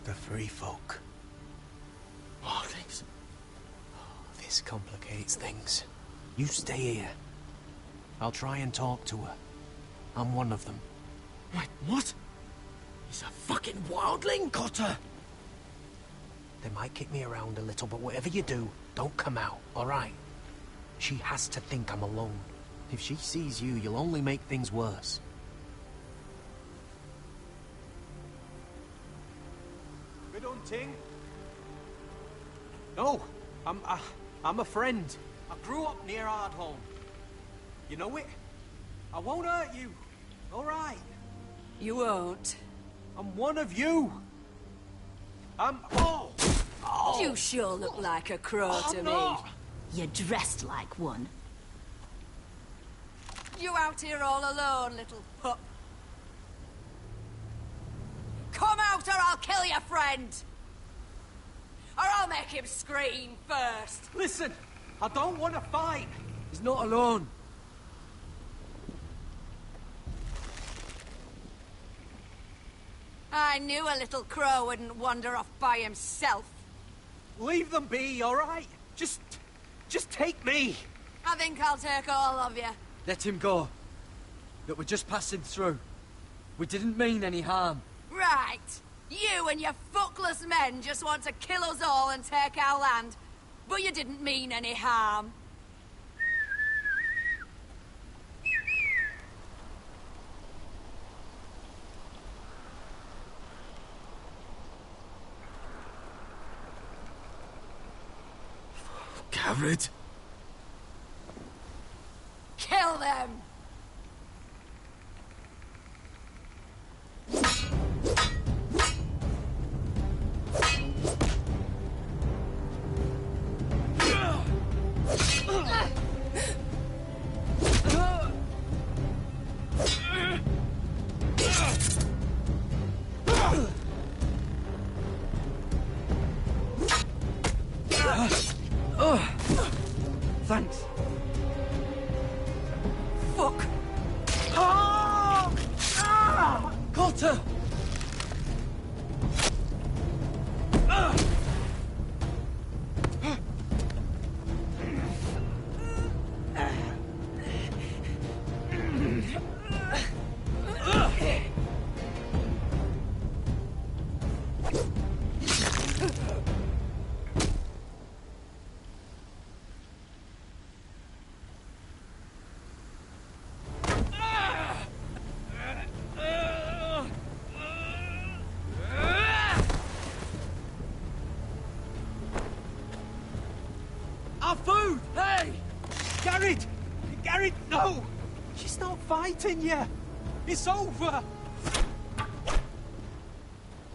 The free folk. Marlings. This complicates things. You stay here. I'll try and talk to her. I'm one of them. Wait, what? He's a fucking wildling, Cotter! They might kick me around a little, but whatever you do, don't come out, alright? She has to think I'm alone. If she sees you, you'll only make things worse. Good hunting. No, I'm a friend. I grew up near Ardholm. You know it? I won't hurt you. All right. You won't. I'm one of you. Oh! You sure look like a crow to me. not. You're dressed like one. You out here all alone, little pup? Come out or I'll kill your friend! Or I'll make him scream first! Listen, I don't want to fight. He's not alone. I knew a little crow wouldn't wander off by himself. Leave them be, all right? Just take me. I think I'll take all of you. Let him go. That we're just passing through. We didn't mean any harm. Right. You and your fuckless men just want to kill us all and take our land. But you didn't mean any harm. Garrett? Kill them! Our food! Hey! Garrett! Garrett, no! She's not fighting you! It's over!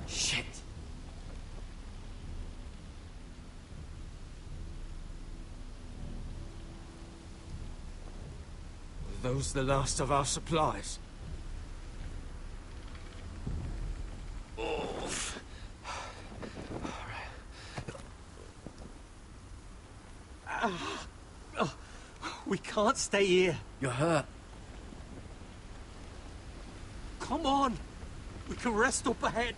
Shit! Were those the last of our supplies? Oof. We can't stay here. You're hurt. Come on! We can rest up ahead.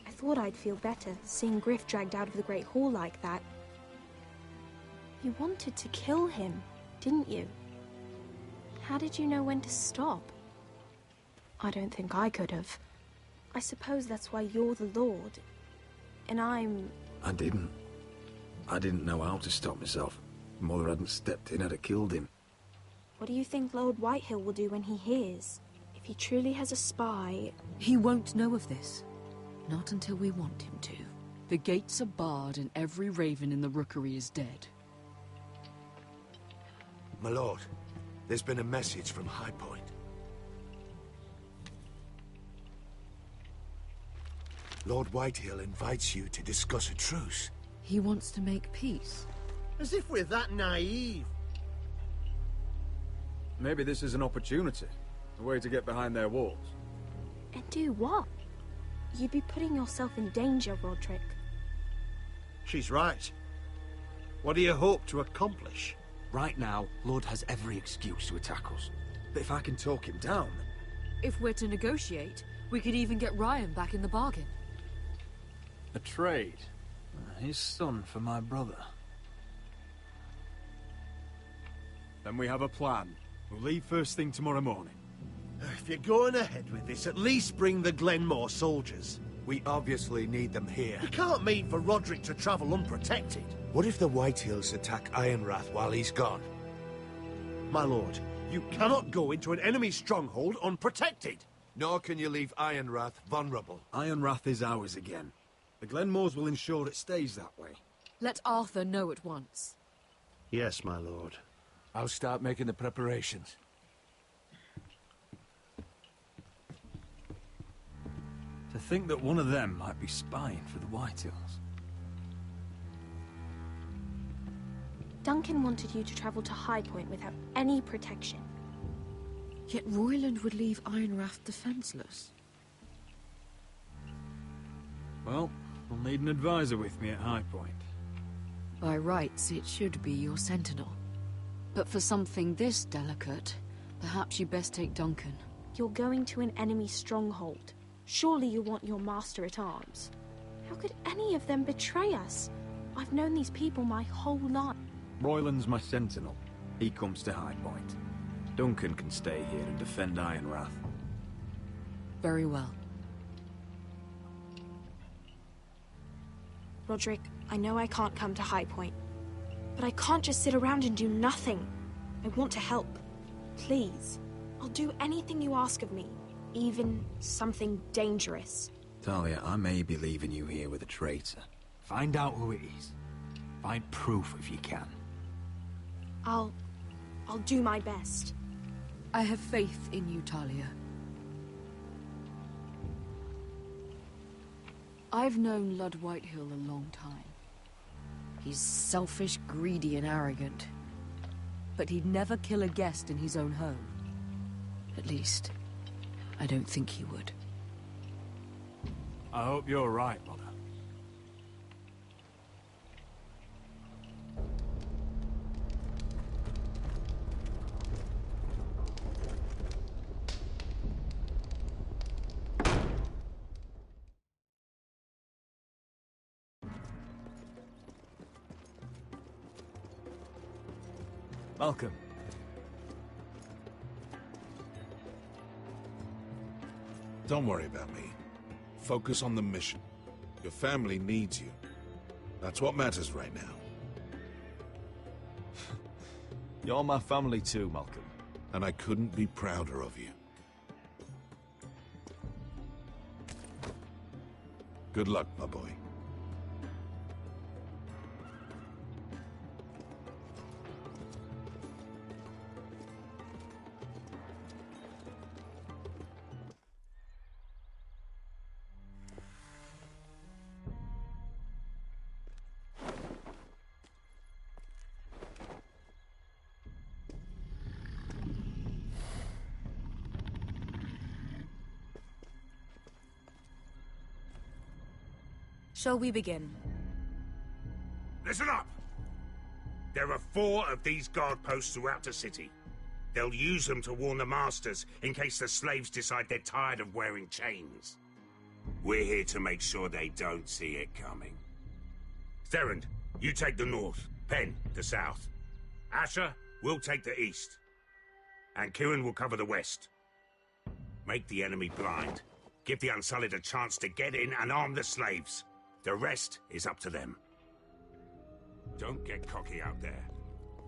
I thought I'd feel better seeing Griff dragged out of the Great Hall like that. You wanted to kill him, didn't you? How did you know when to stop? I don't think I could have. I suppose that's why you're the Lord, and I'm... I didn't. I didn't know how to stop myself. Mother hadn't stepped in, I'd have killed him. What do you think Lord Whitehill will do when he hears? If he truly has a spy... He won't know of this. Not until we want him to. The gates are barred and every raven in the rookery is dead. My lord, there's been a message from High Point. Lord Whitehill invites you to discuss a truce. He wants to make peace. As if we're that naive. Maybe this is an opportunity. A way to get behind their walls. And do what? You'd be putting yourself in danger, Roderick. She's right. What do you hope to accomplish? Right now, Lord has every excuse to attack us. But if I can talk him down... If we're to negotiate, we could even get Ryan back in the bargain. A trade? His son for my brother. Then we have a plan. We'll leave first thing tomorrow morning. If you're going ahead with this, at least bring the Glenmore soldiers. We obviously need them here. You can't mean for Roderick to travel unprotected. What if the Whitehills attack Ironrath while he's gone? My lord, you cannot go into an enemy stronghold unprotected. Nor can you leave Ironrath vulnerable. Ironrath is ours again. The Glenmores will ensure it stays that way. Let Arthur know at once. Yes, my lord. I'll start making the preparations. To think that one of them might be spying for the Whitehills. Duncan wanted you to travel to High Point without any protection. Yet Royland would leave Ironrath defenseless. Well, we'll need an advisor with me at High Point. By rights, it should be your sentinel. But for something this delicate, perhaps you best take Duncan. You're going to an enemy stronghold. Surely you want your master-at-arms. How could any of them betray us? I've known these people my whole life. Royland's my sentinel. He comes to High Point. Duncan can stay here and defend Ironrath. Very well. Roderick, I know I can't come to High Point, but I can't just sit around and do nothing. I want to help. Please. I'll do anything you ask of me. Even something dangerous. Talia, I may be leaving you here with a traitor. Find out who it is. Find proof if you can. I'll do my best. I have faith in you, Talia. I've known Lord Whitehill a long time. He's selfish, greedy, and arrogant. But he'd never kill a guest in his own home. At least, I don't think he would. I hope you're right, Mother. Malcolm. Don't worry about me. Focus on the mission. Your family needs you. That's what matters right now. You're my family too, Malcolm. And I couldn't be prouder of you. Good luck, my boy. Shall we begin? Listen up! There are 4 of these guard posts throughout the city. They'll use them to warn the masters in case the slaves decide they're tired of wearing chains. We're here to make sure they don't see it coming. Therend, you take the north. Penn, the south. Asher, we'll take the east. And Kieran will cover the west. Make the enemy blind. Give the Unsullied a chance to get in and arm the slaves. The rest is up to them. Don't get cocky out there.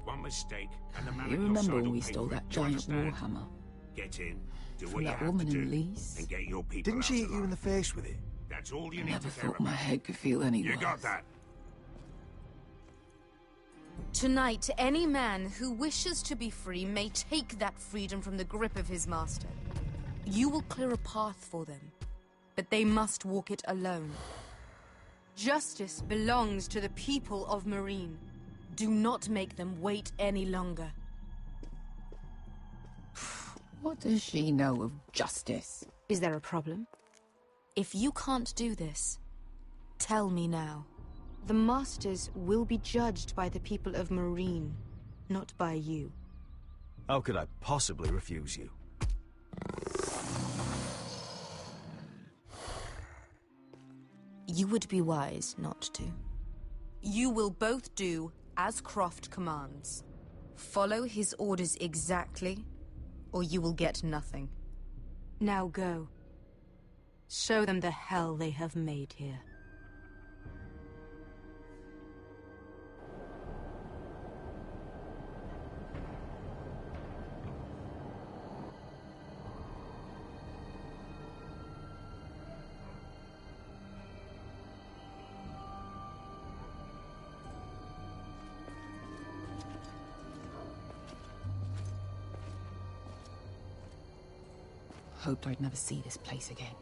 One mistake, and the man You at your remember side when will we pay stole for it. that Do you giant understand? warhammer? Get in, do From what you that have woman to in do, Lease? and get your people Didn't out she hit you in alive. the face with it? That's all you I need never to care thought my about. head could feel any You worse. got that? Tonight, any man who wishes to be free may take that freedom from the grip of his master. You will clear a path for them, but they must walk it alone. Justice belongs to the people of Marine. Do not make them wait any longer. What does she know of justice? Is there a problem? If you can't do this, tell me now. The Masters will be judged by the people of Marine, not by you. How could I possibly refuse you? You would be wise not to. You will both do as Croft commands. Follow his orders exactly, or you will get nothing. Now go. Show them the hell they have made here. Hoped I'd never see this place again.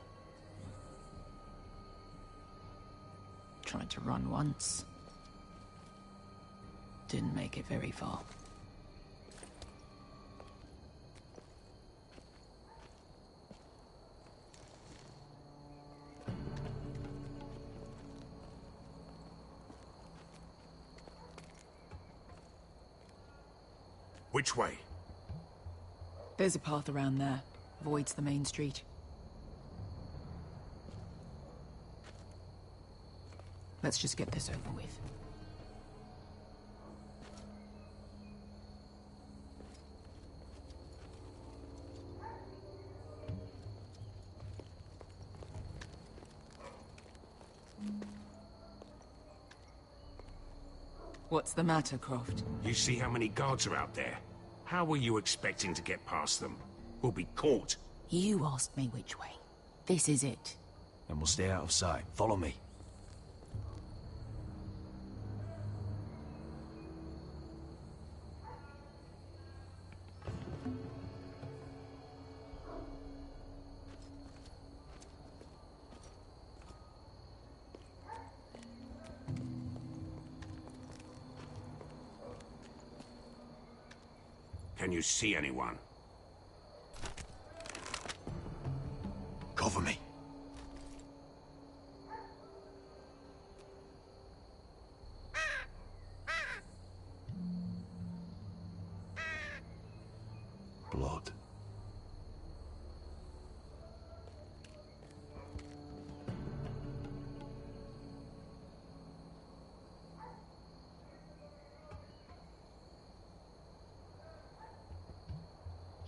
Tried to run once. Didn't make it very far. Which way? There's a path around there. Avoids the main street. Let's just get this over with. What's the matter, Croft? You see how many guards are out there? How were you expecting to get past them? We'll be caught. You asked me which way. This is it. And we'll stay out of sight. Follow me. Can you see anyone? Cover me.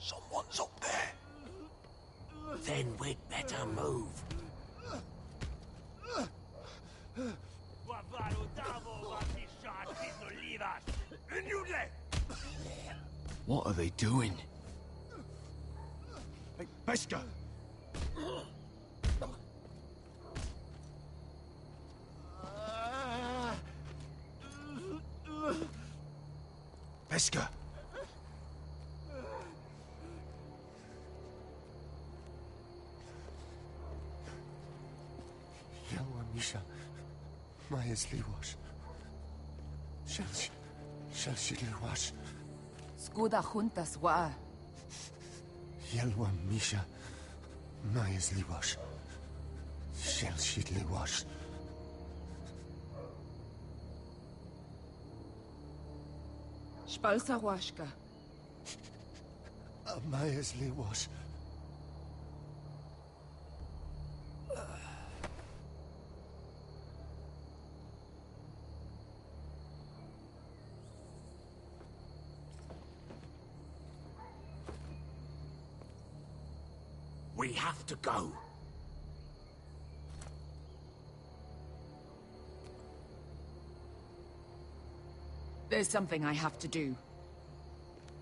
Someone's up there. Then we'd better move. What are they doing? Hey, Beskha! Beskha! Yelwa Misha, Maya's Liwash. Shall she Liwash? Skuda juntas wa. Yelwa Misha, Maya's Liwash. Shall she Liwash? Spalsa washka. Maya's Liwash. We have to go. There's something I have to do.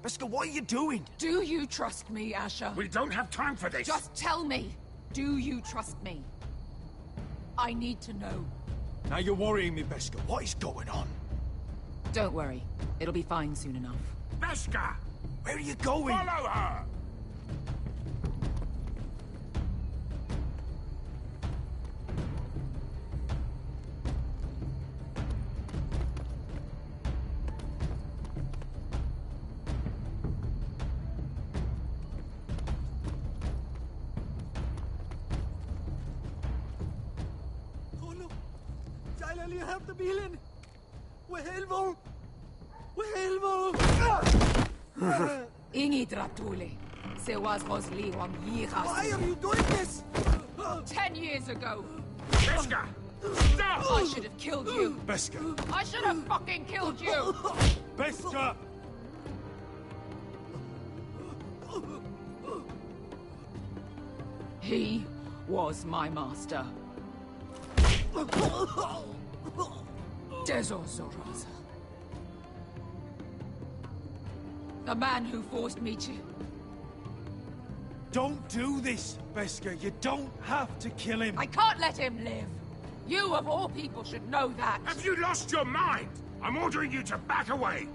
Beskha, what are you doing? Do you trust me, Asher? We don't have time for this. Just tell me. Do you trust me? I need to know. Now you're worrying me, Beskha. What is going on? Don't worry. It'll be fine soon enough. Beskha! Where are you going? Follow her! Ingi Dratule. Se was Rosli Wang Yiras. Why are you doing this? 10 years ago. Beskha! Stop! I should have killed you. Beskha! I should have fucking killed you. Beskha! He was my master. Dezor Zoraza. The man who forced me to... Don't do this, Beskha. You don't have to kill him. I can't let him live. You, of all people, should know that. Have you lost your mind? I'm ordering you to back away.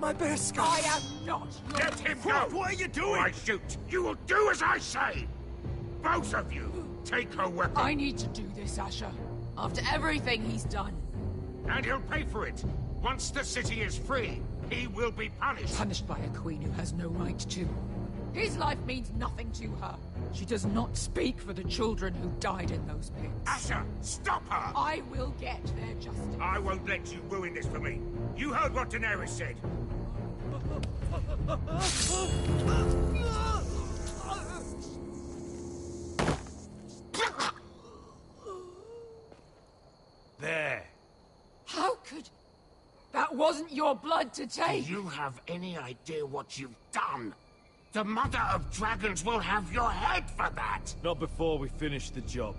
My Beskha! I am not your... Let him go! What are you doing? Or I shoot. You will do as I say! Both of you, take her weapon. I need to do this, Asher. After everything he's done. And he'll pay for it. Once the city is free, he will be punished. Punished by a queen who has no right to. His life means nothing to her. She does not speak for the children who died in those pits. Asher, stop her! I will get their justice. I won't let you ruin this for me. You heard what Daenerys said. There. How could... That wasn't your blood to Do take! you have any idea what you've done? The Mother of Dragons will have your head for that! Not before we finish the job.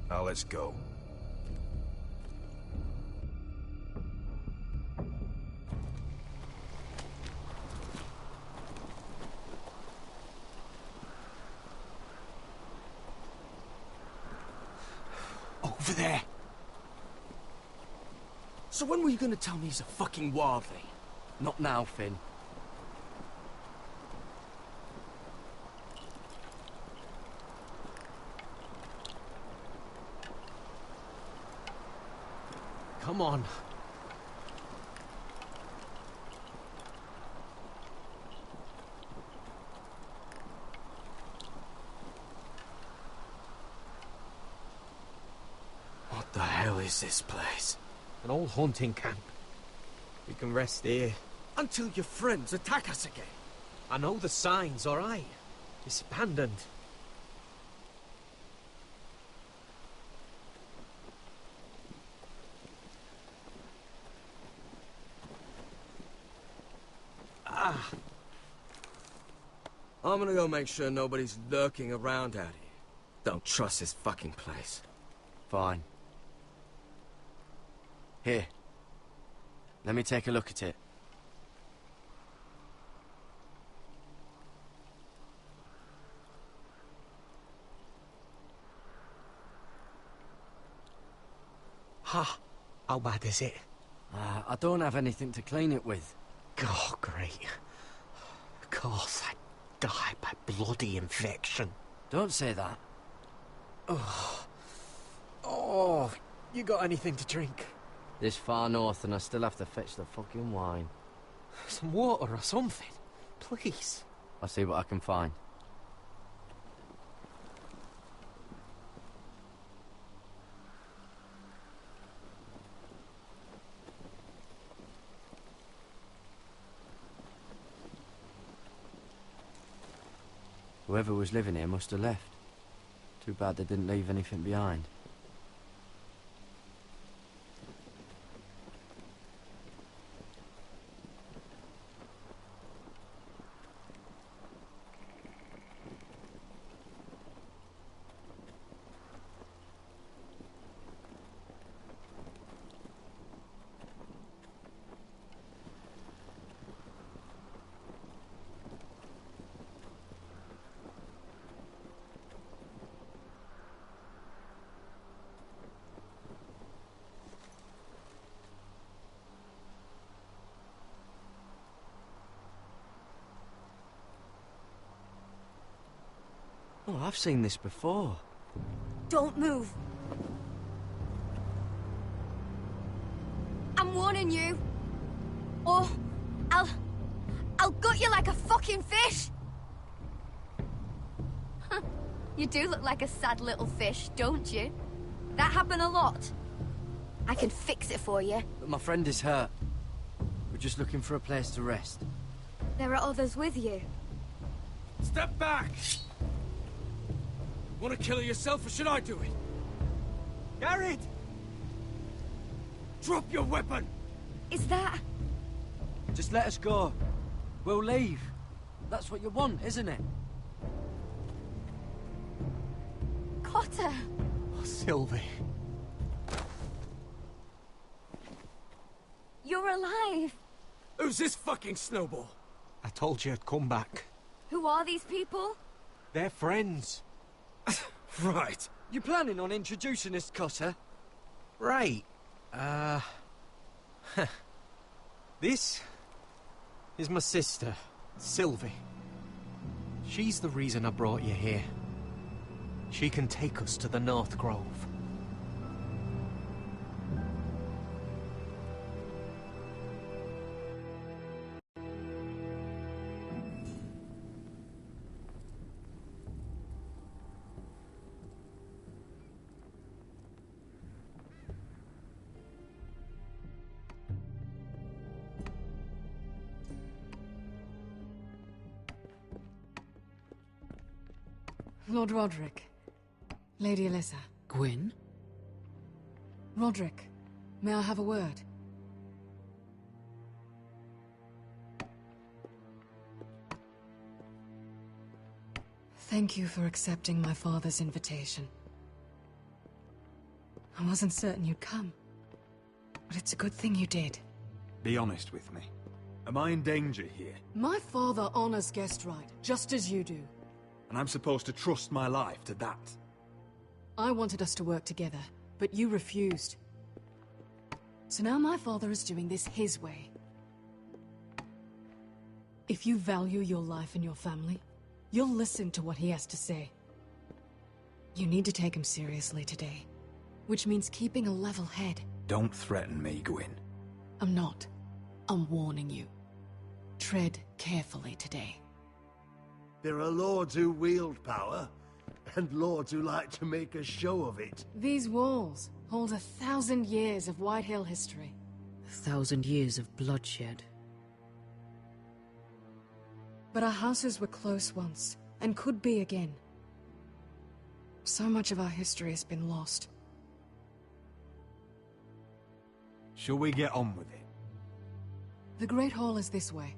Now let's go. Over there. So when were you gonna tell me he's a fucking wildling? Not now, Finn. Come on. What the hell is this place? An old hunting camp. We can rest here. Until your friends attack us again. I know the signs, alright? It's abandoned. I'm gonna go make sure nobody's lurking around out here. Don't trust this fucking place. Fine. Here. Let me take a look at it. Ha! How bad is it? I don't have anything to clean it with. Oh, great. Of course, I died by bloody infection. Don't say that. Oh, you got anything to drink? This far north and I still have to fetch the fucking wine. Some water or something, please. I'll see what I can find. Whoever was living here must have left. Too bad they didn't leave anything behind. Oh, I've seen this before. Don't move. I'm warning you. Or I'll gut you like a fucking fish. You do look like a sad little fish, don't you? That happen a lot. I can fix it for you. But my friend is hurt. We're just looking for a place to rest. There are others with you. Step back! Want to kill her yourself, or should I do it? Garrett! Drop your weapon! Is that... Just let us go. We'll leave. That's what you want, isn't it? Cotter! Oh, Sylvie. You're alive! Who's this fucking snowball? I told you I'd come back. Who are these people? They're friends. Right. You planning on introducing this Cotter? Right. This is my sister, Sylvie. She's the reason I brought you here. She can take us to the North Grove. Lord Roderick. Lady Alyssa. Gwyn? Roderick, may I have a word? Thank you for accepting my father's invitation. I wasn't certain you'd come, but it's a good thing you did. Be honest with me. Am I in danger here? My father honors guest right, just as you do. And I'm supposed to trust my life to that? I wanted us to work together, but you refused. So now my father is doing this his way. If you value your life and your family, you'll listen to what he has to say. You need to take him seriously today, which means keeping a level head. Don't threaten me, Gwyn. I'm not. I'm warning you. Tread carefully today. There are lords who wield power, and lords who like to make a show of it. These walls hold 1,000 years of White Hill history. 1,000 years of bloodshed. But our houses were close once, and could be again. So much of our history has been lost. Shall we get on with it? The Great Hall is this way.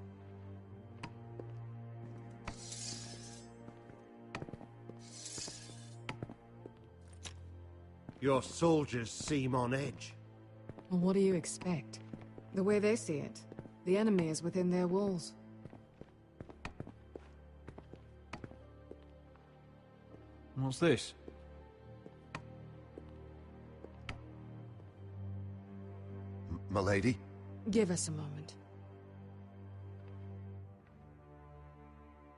Your soldiers seem on edge. Well, what do you expect? The way they see it, the enemy is within their walls. What's this? Milady? Give us a moment.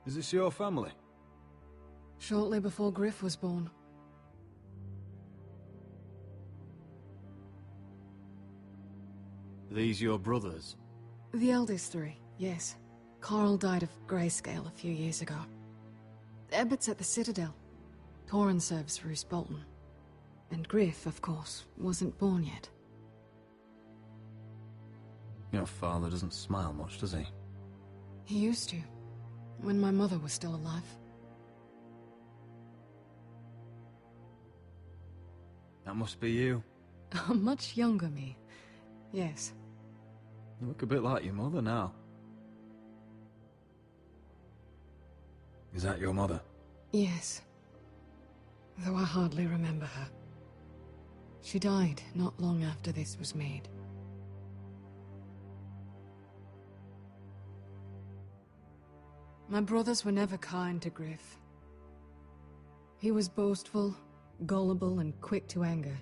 Is this your family? Shortly before Griff was born. These your brothers? The eldest three, yes. Carl died of grayscale a few years ago. Ebbert's at the Citadel. Torrin serves Roose Bolton. And Griff, of course, wasn't born yet. Your father doesn't smile much, does he? He used to, when my mother was still alive. That must be you. A much younger me, yes. You look a bit like your mother now. Is that your mother? Yes. Though I hardly remember her. She died not long after this was made. My brothers were never kind to Griff. He was boastful, gullible, and quick to anger.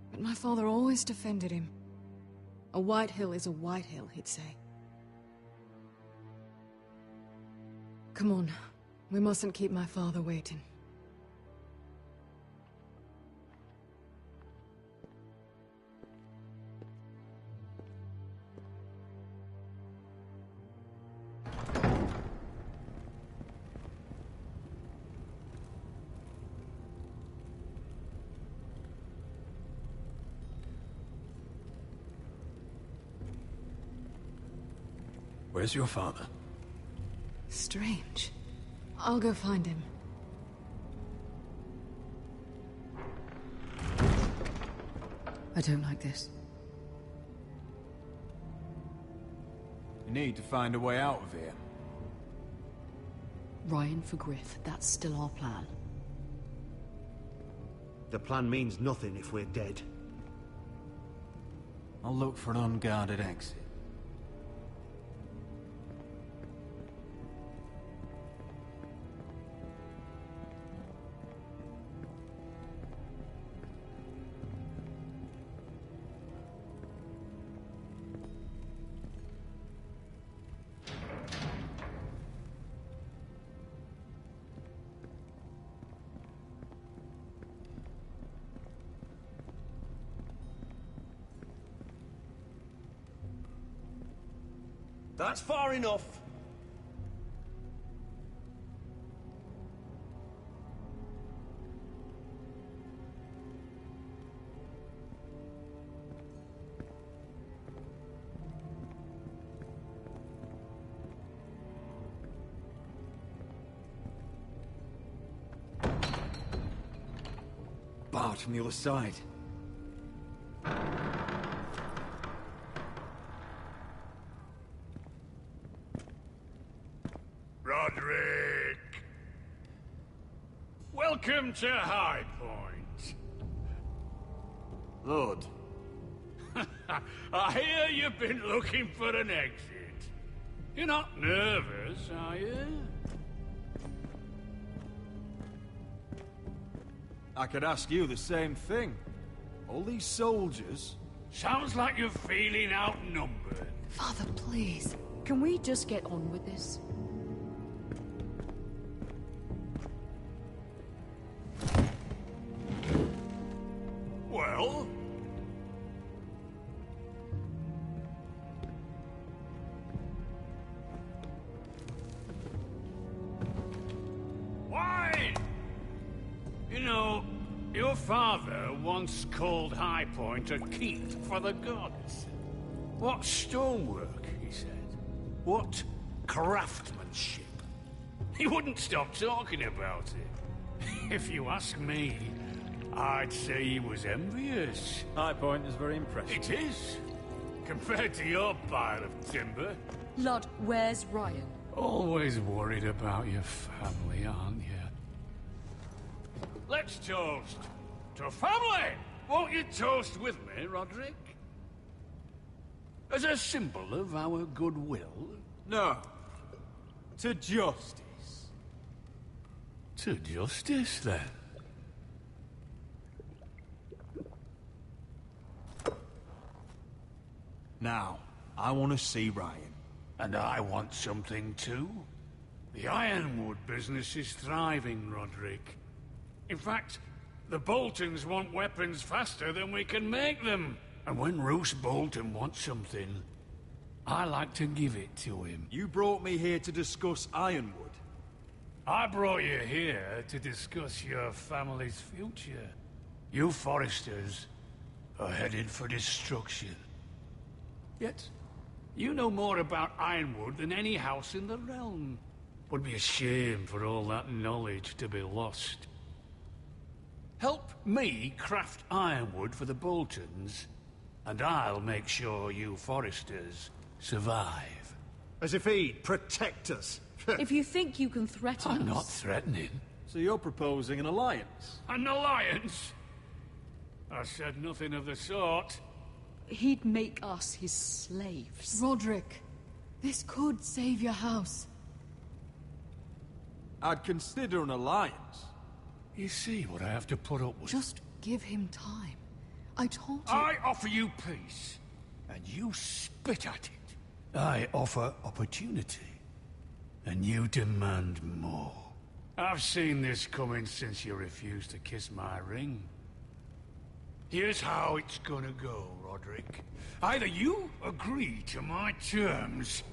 But my father always defended him. A White Hill is a White Hill, he'd say. Come on, we mustn't keep my father waiting. Where's your father? Strange. I'll go find him. I don't like this. We need to find a way out of here. Ryan for Griff, that's still our plan. The plan means nothing if we're dead. I'll look for an unguarded exit. That's far enough. Barred from the other side. Welcome to High Point. Lord. I hear you've been looking for an exit. You're not nervous, are you? I could ask you the same thing. All these soldiers... Sounds like you're feeling outnumbered. Father, please. Can we just get on with this? Well? Why? You know, your father once called High Point a keep for the gods. What stonework, he said. What craftsmanship. He wouldn't stop talking about it. If you ask me, I'd say he was envious. High Point is very impressive. It is. Compared to your pile of timber. Lud, where's Ryan? Always worried about your family, aren't you? Let's toast To family! Won't you toast with me, Roderick? As a symbol of our goodwill? No. To justice. To justice, then. Now, I want to see Ryan. And I want something too. The Ironwood business is thriving, Roderick. In fact, the Boltons want weapons faster than we can make them. And when Roose Bolton wants something, I like to give it to him. You brought me here to discuss Ironwood. I brought you here to discuss your family's future. You Forresters are headed for destruction. Yet, you know more about Ironwood than any house in the realm. Would be a shame for all that knowledge to be lost. Help me craft Ironwood for the Boltons, and I'll make sure you Forresters survive. As if he'd protect us. If you think you can threaten us... I'm not threatening. So you're proposing an alliance? An alliance? I said nothing of the sort. He'd make us his slaves. Roderick, this could save your house. I'd consider an alliance. You see what I have to put up with? Just give him time. I told you... I offer you peace, and you spit at it. I offer opportunity, and you demand more. I've seen this coming since you refused to kiss my ring. Here's how it's gonna go, Roderick. Either you agree to my terms,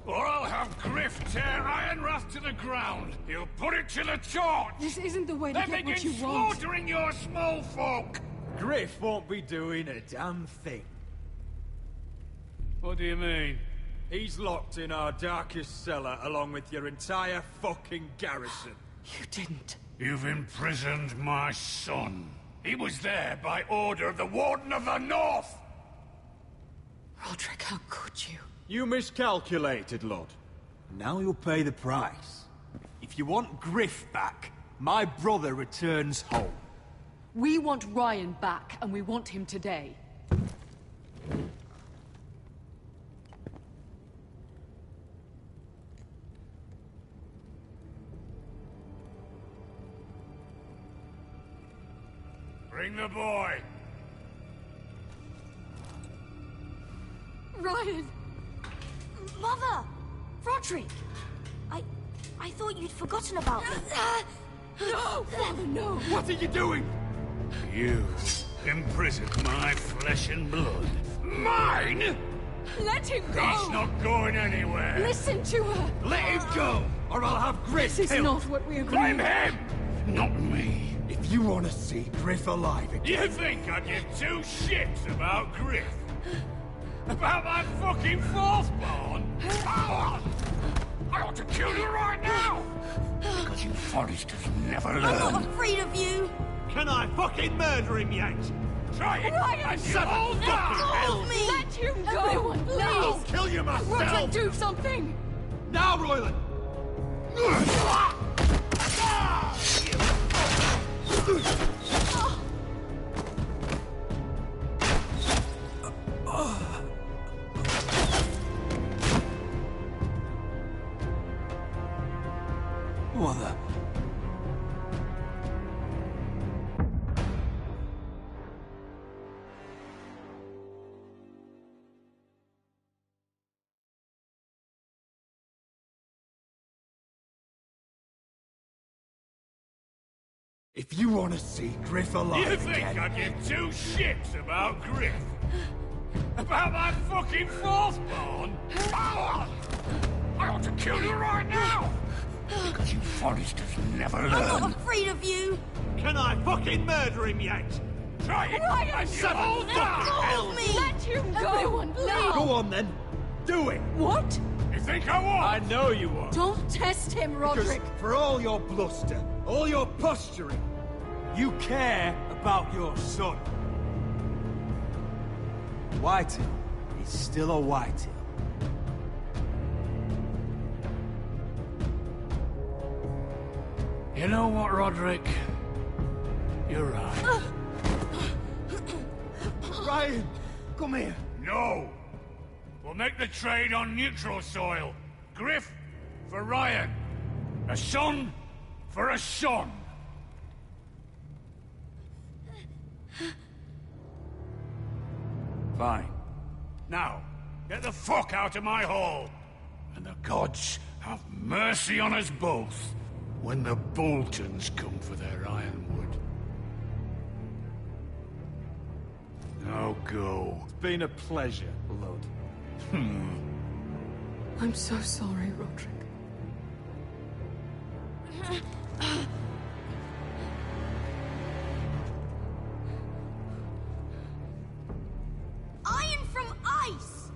or I'll have Griff tear Ironrath to the ground. He'll put it to the torch. This isn't the way to get what you want. Then begin slaughtering your small folk. Griff won't be doing a damn thing. What do you mean? He's locked in our darkest cellar along with your entire fucking garrison. You didn't. You've imprisoned my son. He was there by order of the Warden of the North! Roderick, how could you? You miscalculated, Lord. Now you'll pay the price. If you want Griff back, my brother returns home. We want Ryan back, and we want him today. Bring the boy! Ryan! Mother! Roderick! I thought you'd forgotten about me. No! Father, no! What are you doing? You imprisoned my flesh and blood. Mine?! Let him go! He's not going anywhere! Listen to her! Let him go, or I'll have Griff This is killed! not what we agreed. Blame him! Not me! If you want to see Griff alive again... You think I'd give two shits about Griff? About my fucking fourth-born? I ought to kill you right now! Because you Forresters never learn. I'm not afraid of you! Can I fucking murder him yet? Try it! Ryan, shut up! Help me! Let him go! Everyone, please! I'll kill you myself! Roderick, do something! Now, Royland! What the... If you want to see Griff alive You think again... I'd give two shits about Griff? About my fucking fourth-born? I ought to kill you right now! Because you Forresters never learn. I'm not afraid of you! Can I fucking murder him yet? Try it! Ryan, Seven Help me! Let him go! Everyone, please! Go on then. Do it. What? You think I won't? I know you won't. Don't test him, Roderick! Because for all your bluster, all your posturing, you care about your son. Whitehill is still a Whitehill. You know what, Roderick? You're right. Ryan, come here. No! We'll make the trade on neutral soil. Griff for Ryan. A son for a son. Fine. Now, get the fuck out of my hall. And the gods have mercy on us both when the Boltons come for their ironwood. Now go. It's been a pleasure, Lord. I'm so sorry, Roderick. Iron from ice!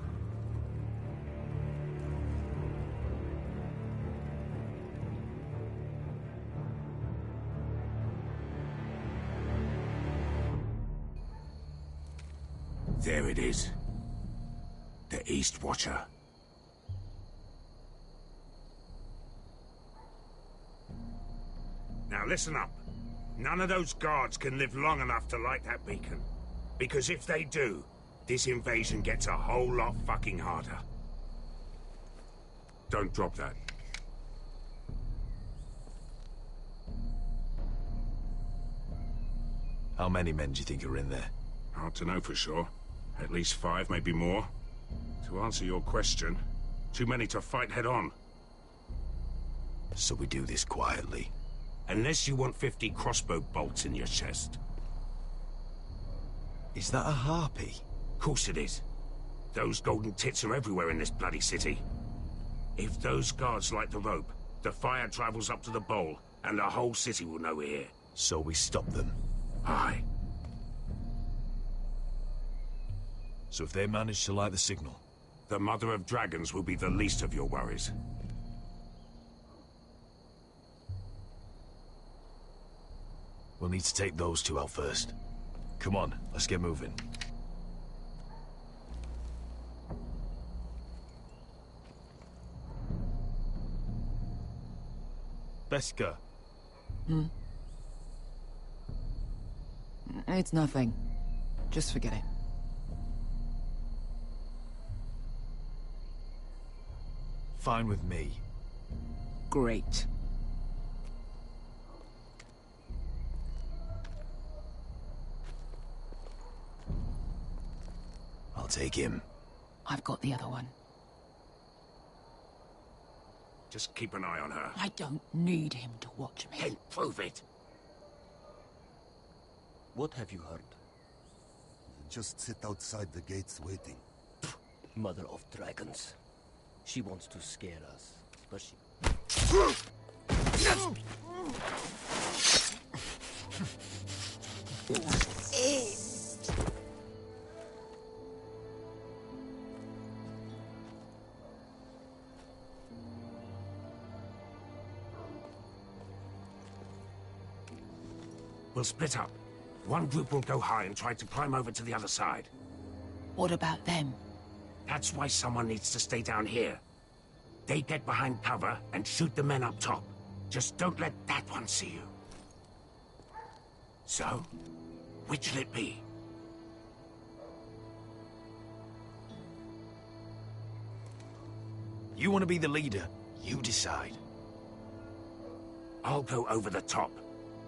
There it is. The East Watcher. Now listen up. None of those guards can live long enough to light that beacon. Because if they do, this invasion gets a whole lot fucking harder. Don't drop that. How many men do you think are in there? Hard to know for sure. At least 5, maybe more. To answer your question, too many to fight head on. So we do this quietly. Unless you want 50 crossbow bolts in your chest. Is that a harpy? Course it is. Those golden tits are everywhere in this bloody city. If those guards light the rope, the fire travels up to the bowl, and the whole city will know we're here. So we stop them? Aye. So if they manage to light the signal? The Mother of Dragons will be the least of your worries. We'll need to take those two out first. Come on, let's get moving. Beska. It's nothing. Just forget it. Fine with me. Great. I'll take him. I've got the other one. Just keep an eye on her. I don't need him to watch me. Then prove it. What have you heard? Just sit outside the gates waiting. Mother of Dragons. She wants to scare us, but she... We'll split up. One group will go high and try to climb over to the other side. What about them? That's why someone needs to stay down here. They get behind cover and shoot the men up top. Just don't let that one see you. So, which'll it be? You want to be the leader? You decide. I'll go over the top.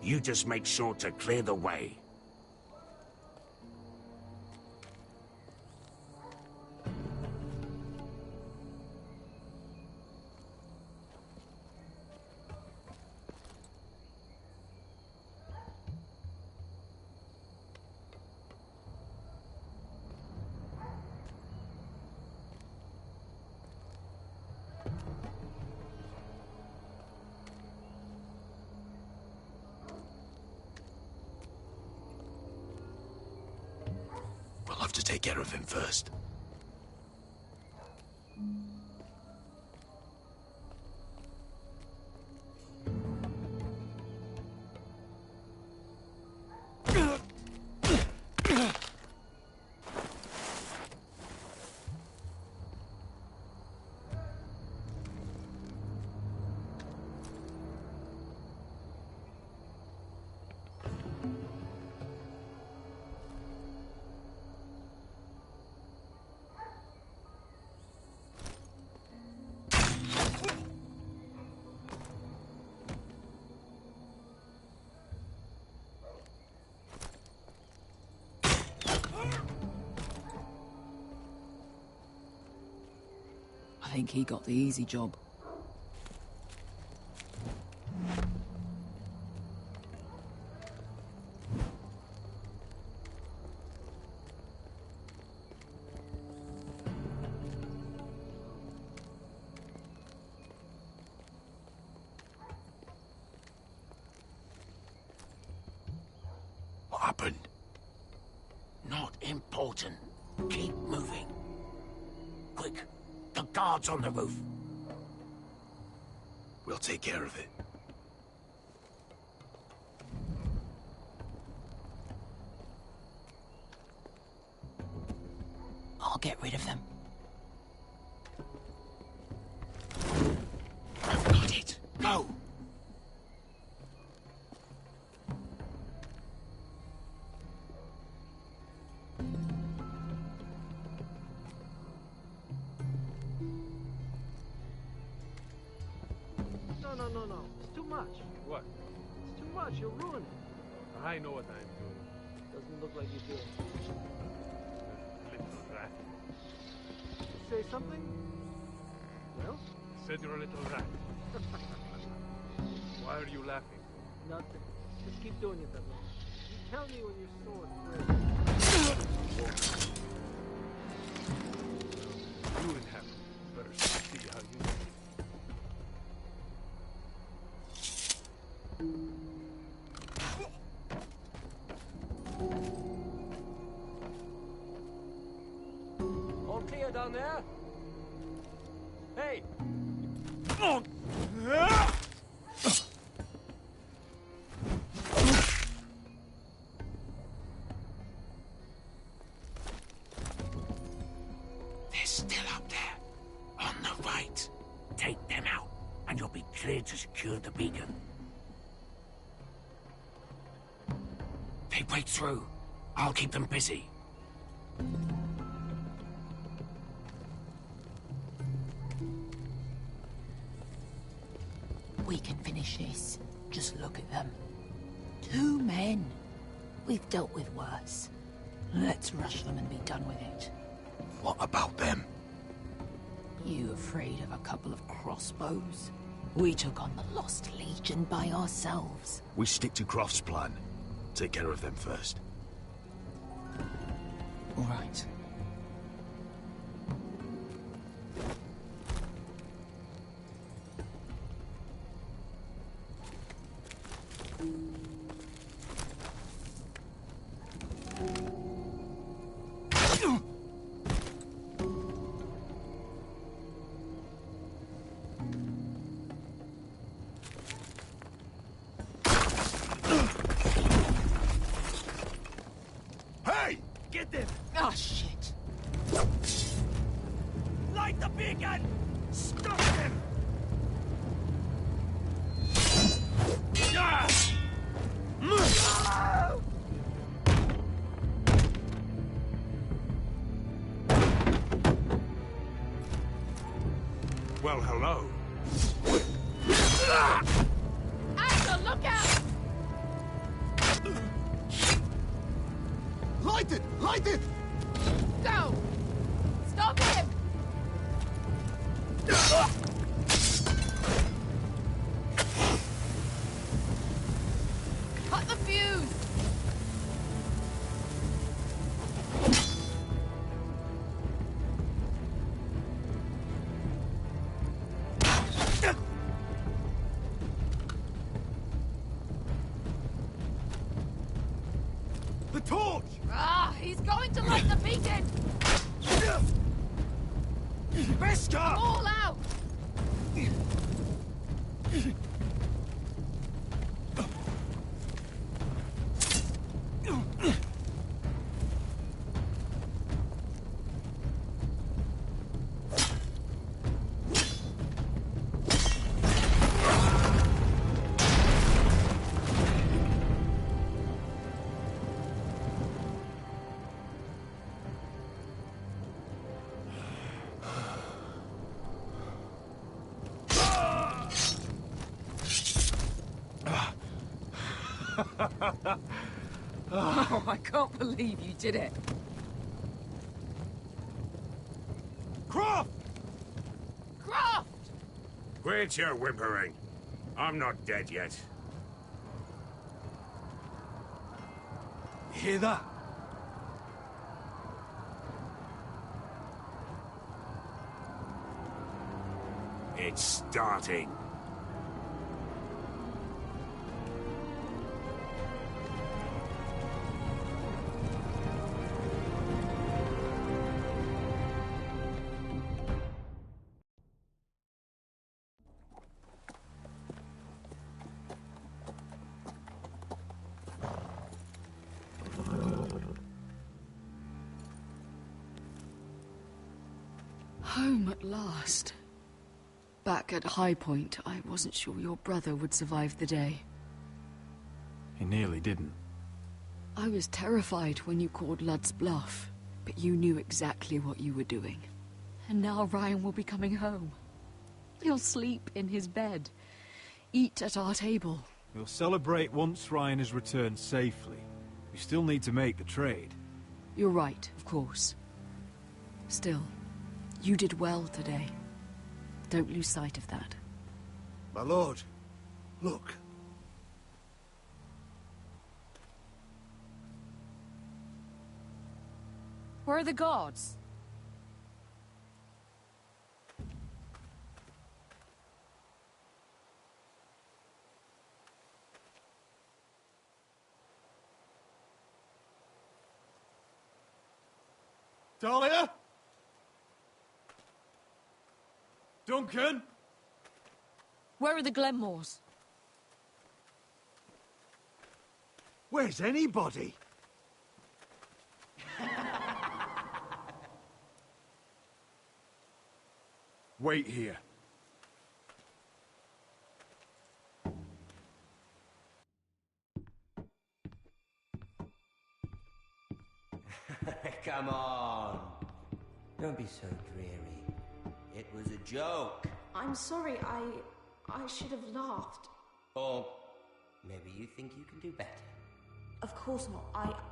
You just make sure to clear the way. We'll have to take care of him first. I think he got the easy job. What happened? Not important. Keep moving. Quick, the guard's on the roof. We'll take care of it. I'll get rid of them. I've got it. Go! No. It's too much. What? It's too much. You'll ruin it. I know what I'm doing. Doesn't look like you do. Little rat. Say something? Well? Said you're a little rat. Why are you laughing? Nothing. Just keep doing it that way. You tell me when your sword breaks. You in heaven. First, see how you do. All clear down there? Hey! They're still up there. On the right. Take them out, and you'll be cleared to secure the beacon. They break through. I'll keep them busy. We can finish this. Just look at them. 2 men. We've dealt with worse. Let's rush them and be done with it. What about them? You afraid of a couple of crossbows? We took on the Lost Legion by ourselves. We stick to Croft's plan. Take care of them first. All right. Get them! Ah, shit! Light the beacon! Stop them! Well, hello. Axel, look out! Light it! Light it! Go! Stop him! Cut the fuse! The torch! Ah, he's going to light the beacon! Beskar! All out! Oh, I can't believe you did it. Croft! Quit your whimpering. I'm not dead yet. You hear that? It's starting. Home at last. Back at High Point, I wasn't sure your brother would survive the day. He nearly didn't. I was terrified when you called Ludd's bluff, but you knew exactly what you were doing. And now Ryan will be coming home. He'll sleep in his bed, eat at our table. We'll celebrate once Ryan has returned safely. We still need to make the trade. You're right, of course. Still, you did well today. Don't lose sight of that. My lord, look. Where are the guards? Dahlia? Duncan? Where are the Glenmores? Where's anybody? Wait here. Come on. Don't be so dreary. It was a joke. I'm sorry, I should have laughed. Or maybe you think you can do better. Of course not.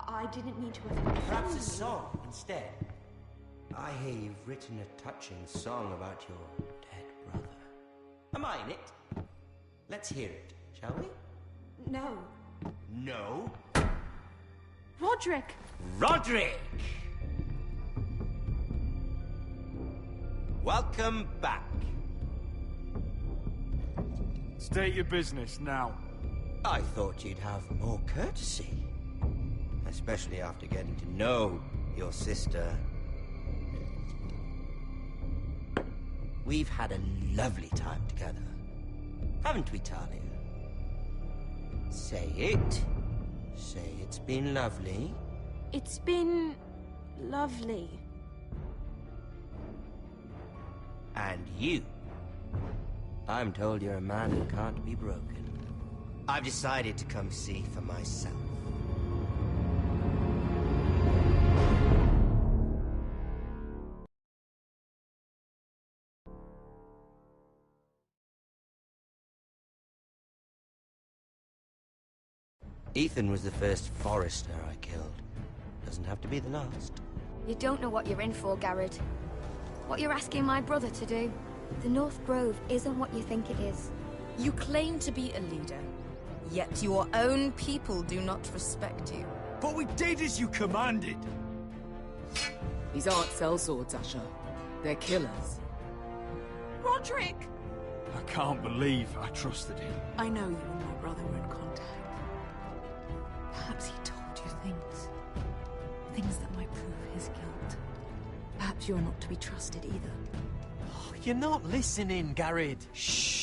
I didn't mean to offend Perhaps you. a song instead. I hear you've written a touching song about your dead brother. Am I in it? Let's hear it, shall we? No. No? Roderick! Roderick! Welcome back. State your business now. I thought you'd have more courtesy. Especially after getting to know your sister. We've had a lovely time together. Haven't we, Talia? Say it. Say it's been lovely. It's been lovely. And you. I'm told you're a man who can't be broken. I've decided to come see for myself. Ethan was the first Forrester I killed. Doesn't have to be the last. You don't know what you're in for, Garrett. What you're asking my brother to do. The North Grove isn't what you think it is. You claim to be a leader, yet your own people do not respect you. But we did as you commanded. These aren't sellswords, Asher. They're killers. Roderick! I can't believe I trusted him. I know you and my brother were in contact. Perhaps he told you things. Things that might prove his guilt. Perhaps you're not to be trusted either. Oh, you're not listening, Garrett. Shh.